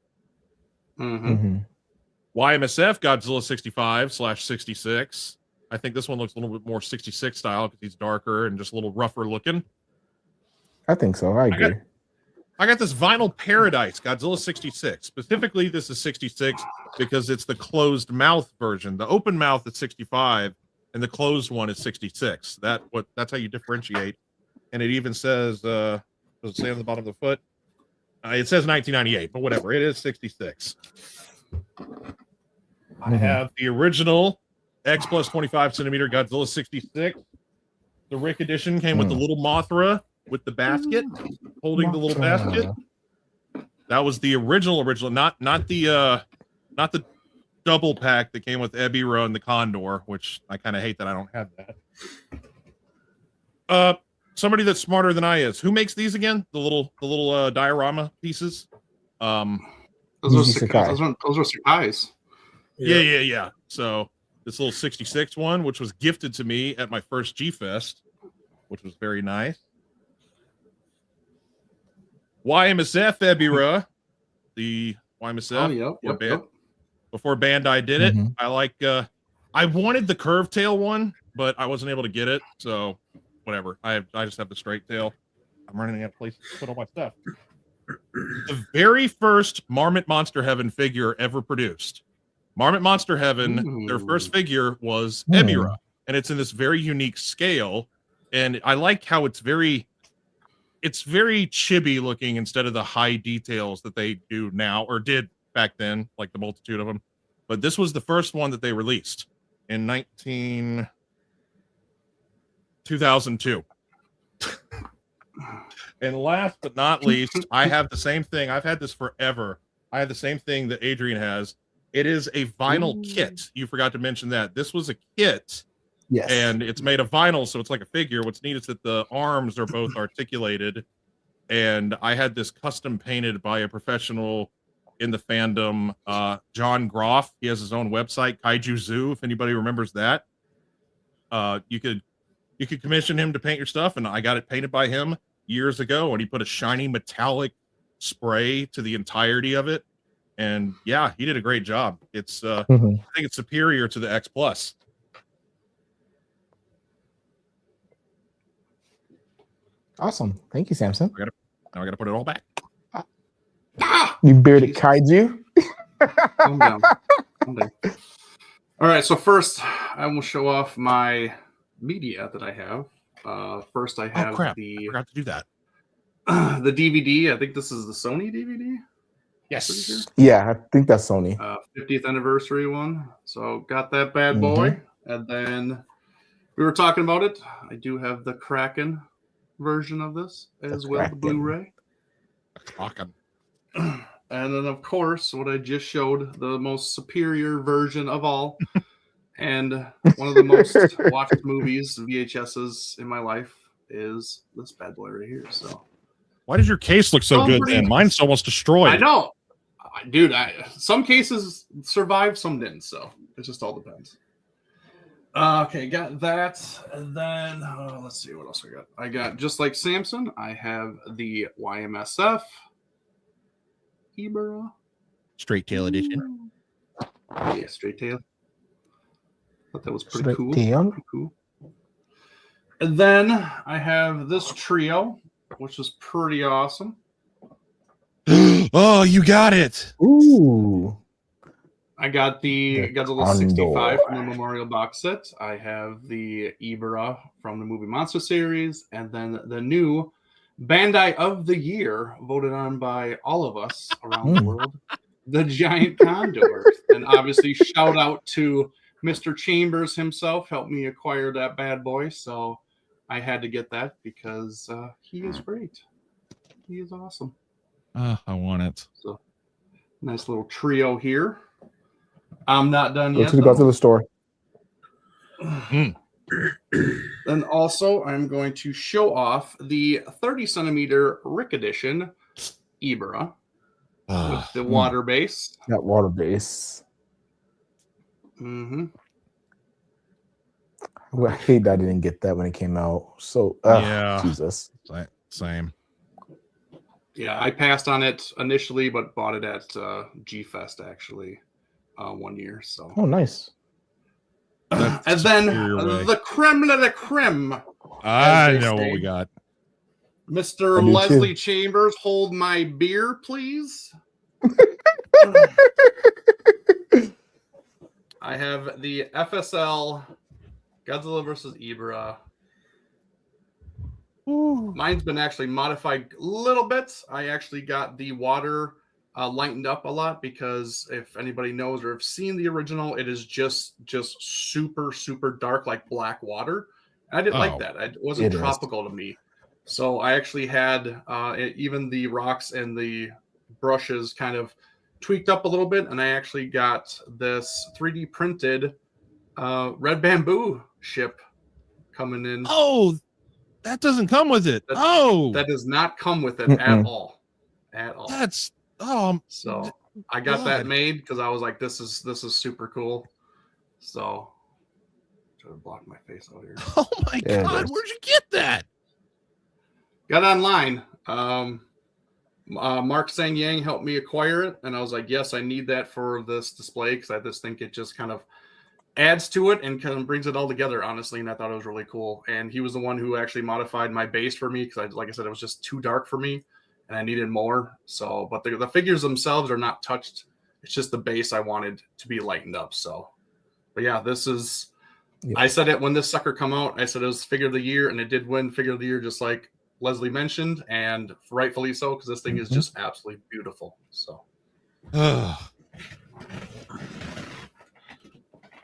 YMSF Godzilla 65/66. I think this one looks a little bit more 66 style because he's darker and just a little rougher looking. I think so. I agree. I got this Vinyl Paradise Godzilla 66. Specifically, this is 66 because it's the closed mouth version. The open mouth is 65, and the closed one is 66. That's how you differentiate. And it even says, does it say on the bottom of the foot? It says 1998, but whatever. It is 66. I have the original X plus 25 centimeter Godzilla 66. The Rick edition came with the little Mothra with the basket, holding the little basket. That was the original, not the double pack that came with Ebirah and the Condor, which I kind of hate that I don't have that. Somebody that's smarter than I is. Who makes these again? The little diorama pieces. Those are Sakai's. Yeah. So this little 66 one, which was gifted to me at my first G-Fest, which was very nice. YMSF Ebirah, the YMSF before Bandai did it. I like. I wanted the curved tail one, but I wasn't able to get it. So whatever. I just have the straight tail. I'm running out of places to put all my stuff. The very first Marmot Monster Heaven figure ever produced. Marmot Monster Heaven, their first figure was Ebirah, and it's in this very unique scale. And I like how it's very chibi looking instead of the high details that they do now or did back then, like the multitude of them. But this was the first one that they released in 2002. And last but not least, I have the same thing. I've had this forever. I have the same thing that Adrian has. It is a vinyl kit. You forgot to mention that. This was a kit. Yes. And it's made of vinyl, so it's like a figure. What's neat is that the arms are both articulated. And I had this custom painted by a professional in the fandom, John Groff. He has his own website, Kaiju Zoo, if anybody remembers that. You could commission him to paint your stuff, and I got it painted by him years ago, and he put a shiny metallic spray to the entirety of it. And yeah, he did a great job. It's I think it's superior to the X Plus. Awesome. Thank you, Samson. Now I gotta put it all back. You bearded kaiju. Calm down. Calm down. All right, so first I will show off my media that I have. First I have I the forgot to do that. the DVD. I think this is the Sony DVD. Yes. Yeah, I think that's Sony. 50th anniversary one. So got that bad boy. And then we were talking about it. I do have the Kraken version of this as well, the Blu-ray. Kraken. And then, of course, what I just showed, the most superior version of all, and one of the most watched movies, VHSs in my life, is this bad boy right here. So, why does your case look so good, man? Mine's almost destroyed. I know, dude. Some cases survived, some didn't. So it just all depends. Okay, got that, and then let's see what else I got. I got, just like Samson, I have the YMSF Ibera Straight Tail Edition. Yeah, Straight Tail. Thought that was pretty cool. Pretty cool. And then I have this trio, which is pretty awesome. Oh, you got it! Ooh. I got the Godzilla 65 from the Memorial box set. I have the Ibera from the movie Monster series, and then the new Bandai of the Year, voted on by all of us around the world, the Giant Condor. And obviously, shout out to Mr. Chambers himself, helped me acquire that bad boy. So I had to get that because he is great. He is awesome. I want it. So nice little trio here. I'm not done Go yet. to the Godzilla store. Then also, I'm going to show off the 30 centimeter Rick Edition Ibera with the water base. That water base. Mm-hmm. Well, I hate that I didn't get that when it came out. So, yeah, Jesus. Same. Yeah, I passed on it initially, but bought it at G-Fest actually 1 year. So. Oh, nice. And then the creme de la creme. I know what we got. Mr. Leslie Chambers, hold my beer, please. I have the FSL Godzilla vs. Ibera. Mine's been actually modified a little bit. I actually got the water lightened up a lot because if anybody knows or have seen the original, it is just super, super dark, like black water. I didn't like that. It wasn't tropical to me. So I actually had even the rocks and the brushes kind of tweaked up a little bit, and I actually got this 3D printed red bamboo ship coming in. Oh, that doesn't come with it. That does not come with it at all. At all. That's so I got that made because I was like, this is super cool. So try to block my face out here. Oh my god, where'd you get that? Got it online. Mark Sang Yang helped me acquire it, and I was like, yes, I need that for this display because I just think it just kind of adds to it and kind of brings it all together, honestly, and I thought it was really cool. And he was the one who actually modified my base for me because, like I said, it was just too dark for me, and I needed more. So, but the figures themselves are not touched. It's just the base I wanted to be lightened up. So, but yeah, this is. Yeah. I said it when this sucker come out. I said it was figure of the year, and it did win figure of the year, just like Leslie mentioned, and rightfully so because this thing is just absolutely beautiful. So.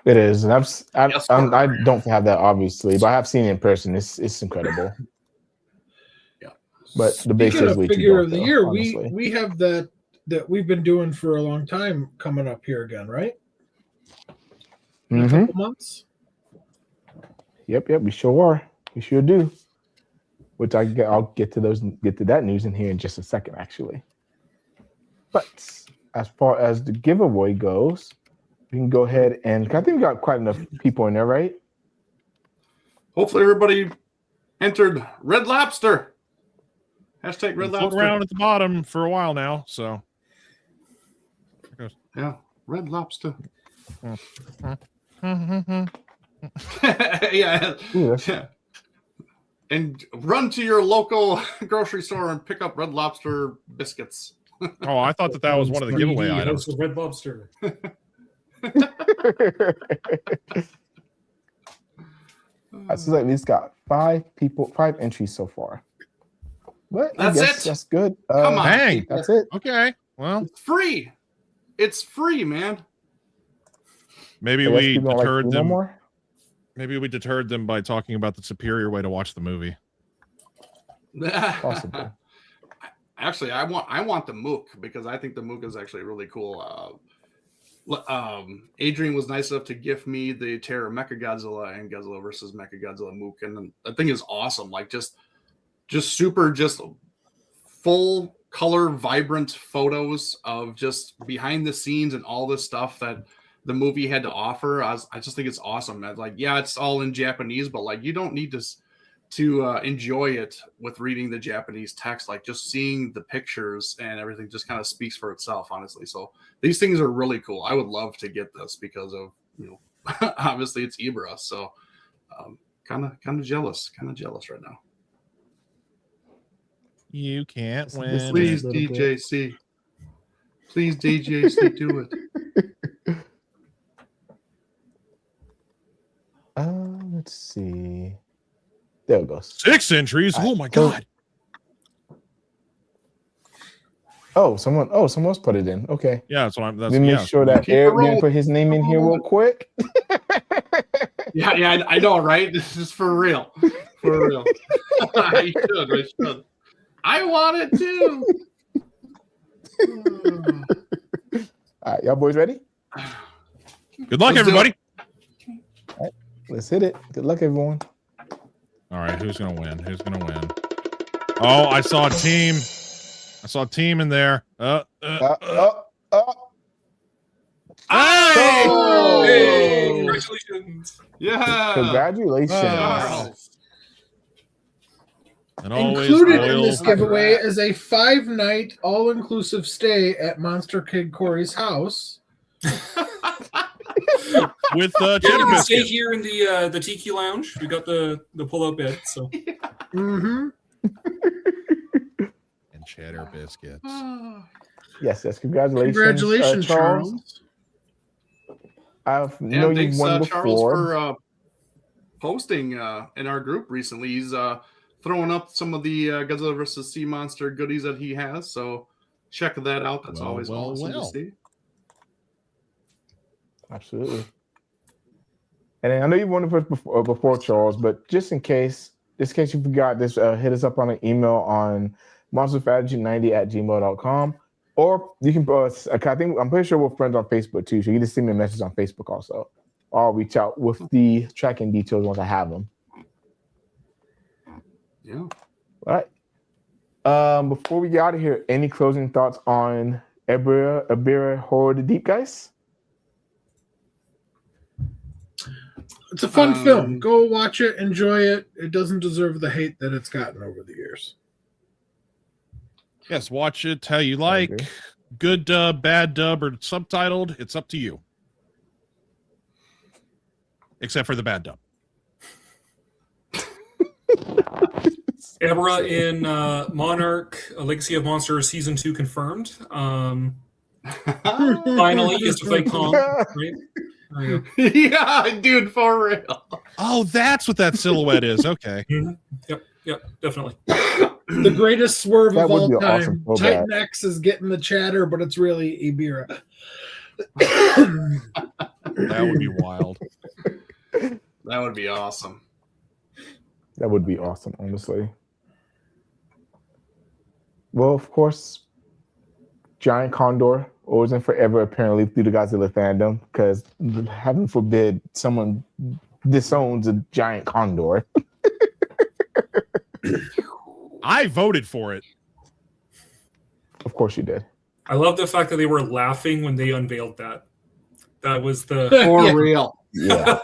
It is, and Yes, I don't have that obviously, but I have seen it in person. It's incredible. Yeah, but the base Speaking is of way too figure dark, of the though, year, honestly. we have that we've been doing for a long time coming up here again, right? In a couple months. Yep, we sure are. We sure do. Which I'll get to that news in here in just a second, actually. But as far as the giveaway goes, we can go ahead and I think we got quite enough people in there, right? Hopefully everybody entered Red Lobster. Hashtag Red Lobster. Around at the bottom for a while now, so. Yeah, Red Lobster. Yeah. Ooh, yeah. And run to your local grocery store and pick up Red Lobster biscuits. Oh, I thought that was one of the giveaway items. House of Red Lobster. So at least got 5 entries so far. But That's it. That's good. Come on, Dang. That's it. Okay. Well, it's free. It's free, man. Maybe So we people don't like deterred Uno them. more? Maybe we deterred them by talking about the superior way to watch the movie. Possibly. Actually, I want the Mook because I think the Mook is actually really cool. Adrian was nice enough to gift me the Terror Mechagodzilla and Godzilla versus Mechagodzilla Mook, and the thing is awesome. Like just super, just full color, vibrant photos of just behind the scenes and all this stuff that the movie had to offer. I just think it's awesome. Like, yeah, it's all in Japanese, but like you don't need to enjoy it with reading the Japanese text. Like just seeing the pictures and everything just kind of speaks for itself, honestly. So these things are really cool. I would love to get this because of, obviously it's Ibra. So kind of jealous right now. You can't win. Please, DJC. Please, DJC, do it. Let's see. There it goes. 6 entries. Oh my god. Someone else put it in. Okay. Yeah, that's what I'm. Let me make sure that Eric didn't put his name in here real quick. Yeah, I know, right? This is for real. For real. I should. I want it too. All right, y'all boys ready? Good luck, everybody. All right, let's hit it. Good luck, everyone. All right, who's gonna win? Oh, I saw a team in there. Hey! Congratulations! Yeah! Congratulations! And always included in this giveaway is a 5-night all-inclusive stay at Monster Kid Corey's house. With you cheddar can biscuits. stay here in the Tiki Lounge. We got the pull-out bed. So. Mm-hmm. And cheddar biscuits. Yes. Congratulations. Congratulations, Charles. I know you've won before. Charles for posting in our group recently. He's throwing up some of the Godzilla vs. Sea Monster goodies that he has. So check that out. That's always awesome to see. Absolutely. And I know you won it before, Charles, but just in case you forgot this, hit us up on an email on monsterfattitude90@gmail.com. Or you can, I'm pretty sure we're friends on Facebook too. So you can just send me a message on Facebook also. I'll reach out with the tracking details once I have them. Yeah. All right. Before we get out of here, any closing thoughts on Ibira Horror the Deep, guys? It's a fun film. Go watch it. Enjoy it. It doesn't deserve the hate that it's gotten over the years. Yes, watch it how you like. Good dub, bad dub, or subtitled. It's up to you. Except for the bad dub. Ebra in Monarch, A Legacy of Monsters Season 2 confirmed. Finally, gets to fight Kong, right? Yeah, dude, for real. Oh, that's what that silhouette is. Okay. Mm-hmm. Yep, definitely. The greatest swerve of all time. Awesome Titan X is getting the chatter, but it's really Ibira. That would be wild. That would be awesome. That would be awesome, honestly. Well, of course, giant condor always and forever, apparently, through the Godzilla fandom, because heaven forbid someone disowns a giant condor. I voted for it. Of course you did. I love the fact that they were laughing when they unveiled that. That was the For real. Yeah.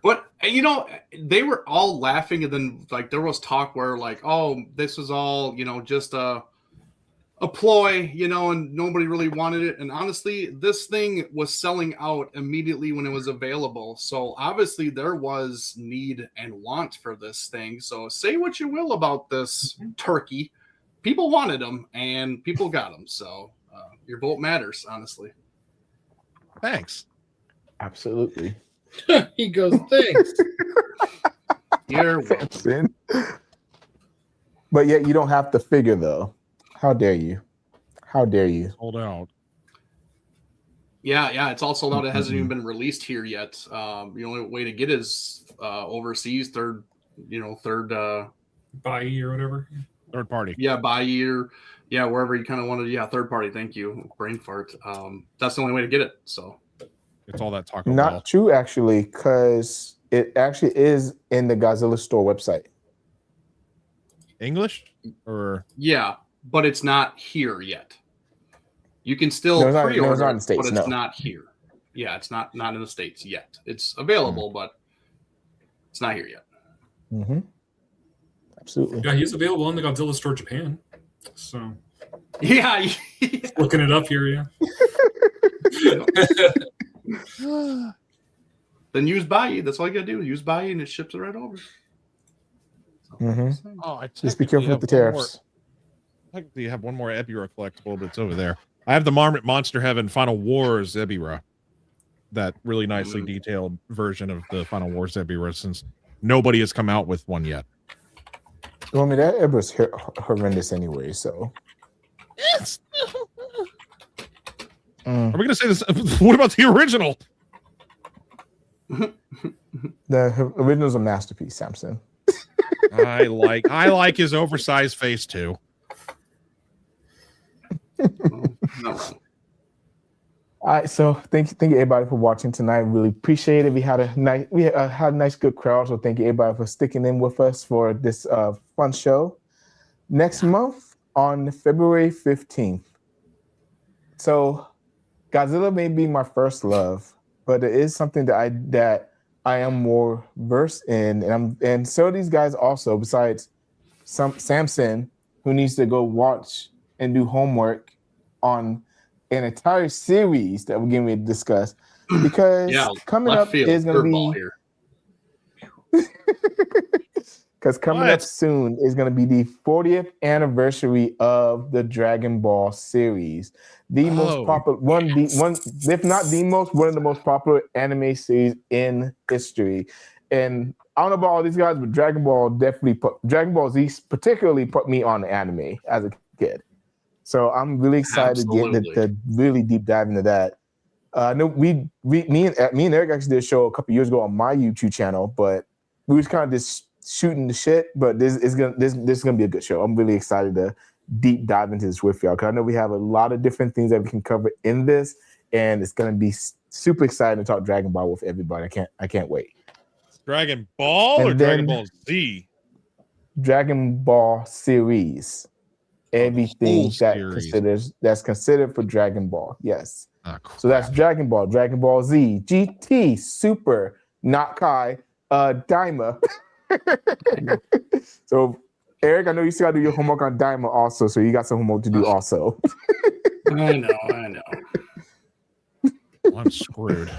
But they were all laughing, and then like there was talk where like, oh, this was all just a ploy, and nobody really wanted it. And honestly, this thing was selling out immediately when it was available. So obviously there was need and want for this thing. So say what you will about this turkey, people wanted them and people got them. So your vote matters, honestly. Thanks. Absolutely. He goes, thanks. You're welcome. But yet you don't have to figure, though. How dare you? How dare you? Sold out. Yeah, it's all sold out. It hasn't even been released here yet. The only way to get is overseas, third buy or whatever. Third party. Yeah, buy or wherever you kind of wanted. Yeah, third party. Thank you, brain fart. That's the only way to get it. So it's all that Taco Not Bell. true, actually, because it actually is in the Godzilla store website. English or yeah, but it's not here yet. You can still pre-order, not in the States, but it's no. not here. Yeah, it's not in the States yet. It's available, but it's not here yet. Mm-hmm. Absolutely. Yeah, he's available in the Godzilla store Japan. So Yeah. looking it up here, yeah. Then use Buy. That's all you gotta do. Use Buy, and it ships it right over. Mm-hmm. Oh, I Just be careful with the tariffs. Technically, you have one more Ebira collectible, but it's over there. I have the Monster Heaven Final Wars Ebira. That really nicely detailed version of the Final Wars Ebira, since nobody has come out with one yet. Well, I mean, that was horrendous anyway, so. Yes. Are we going to say this? What about the original? The original's a masterpiece, Samson. I like his oversized face too. No. All right, so thank you everybody for watching tonight. Really appreciate it. We had a nice good crowd, so thank you everybody for sticking in with us for this fun show. Next month on February 15th. So Godzilla may be my first love, but it is something that I am more versed in, and so are these guys also. Besides Samson, who needs to go watch and do homework on an entire series that we're getting ready to discuss, because coming up is going to be because coming up soon is going to be the 40th anniversary of the Dragon Ball series, the most popular one, if not the most, one of the most popular anime series in history. And I don't know about all these guys, but Dragon Ball Z particularly put me on anime as a kid. So I'm really excited to get to really deep dive into that. No, me and Eric actually did a show a couple years ago on my YouTube channel, but we was kind of just shooting the shit. But this is gonna be a good show. I'm really excited to deep dive into this with y'all, because I know we have a lot of different things that we can cover in this, and it's gonna be super exciting to talk Dragon Ball with everybody. I can't wait. Dragon Ball or Dragon Ball Z? Dragon Ball series. Everything that's considered for Dragon Ball. Yes. So that's Dragon Ball, Dragon Ball Z, GT, Super, not Kai, Daima. So Eric, I know you still gotta do your homework on Daima also, so you got some homework to do also. I know. I'm screwed.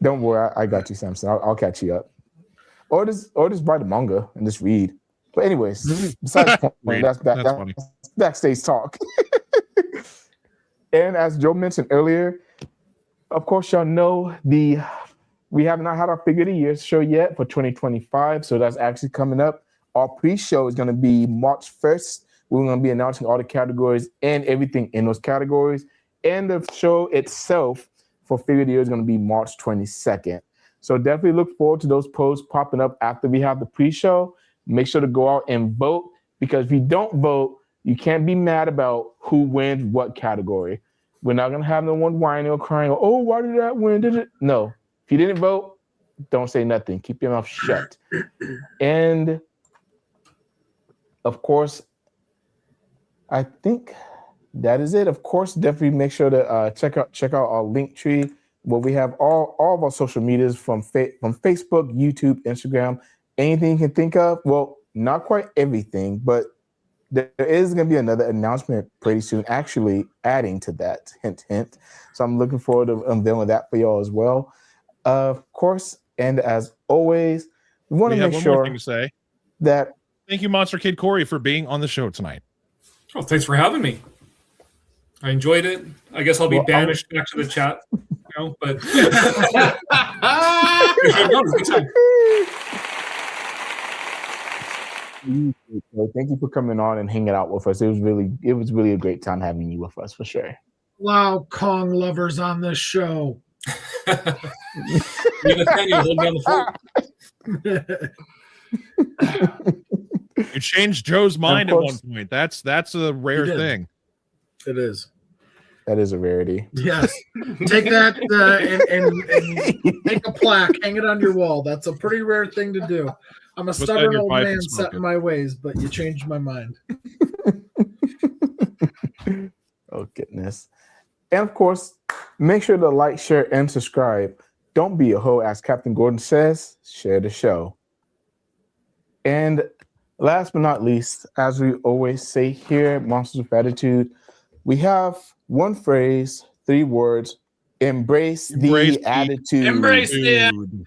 Don't worry, I got you, Samson. I'll catch you up. Or just buy the manga and just read. But anyways, besides the point, that's backstage talk. And as Joe mentioned earlier, of course, y'all know we have not had our Figure of the Year show yet for 2025, so that's actually coming up. Our pre-show is going to be March 1st. We're going to be announcing all the categories and everything in those categories. And the show itself for Figure the Year is going to be March 22nd. So definitely look forward to those posts popping up after we have the pre-show. Make sure to go out and vote, because if you don't vote, you can't be mad about who wins what category. We're not going to have no one whining or crying, oh, why did that win? Did it? No. If you didn't vote, don't say nothing. Keep your mouth shut. And, of course, I think that is it. Of course, definitely make sure to check out our link tree, where we have all of our social medias from Facebook, YouTube, Instagram, anything you can think of. Well, not quite everything, but there is going to be another announcement pretty soon, actually adding to that. Hint, hint. So I'm looking forward to unveiling that for y'all as well. Of course, and as always, we want to make sure more thing to say. That. Thank you, Monster Kid Corey, for being on the show tonight. Oh, thanks for having me. I enjoyed it. I guess I'll be banished back to the chat, but thank you for coming on and hanging out with us. It was really a great time having you with us, for sure. Wow, Kong lovers on this show. You changed Joe's mind at one point. That's a rare thing. It is. That is a rarity. Yes. Take that and make a plaque, hang it on your wall. That's a pretty rare thing to do. I'm a stubborn old man set in my ways, but you changed my mind. Oh, goodness. And, of course, make sure to like, share, and subscribe. Don't be a hoe, as Captain Gordon says. Share the show. And last but not least, as we always say here at Monsters of Attitude, we have one phrase, 3 words: embrace the attitude. Embrace the attitude.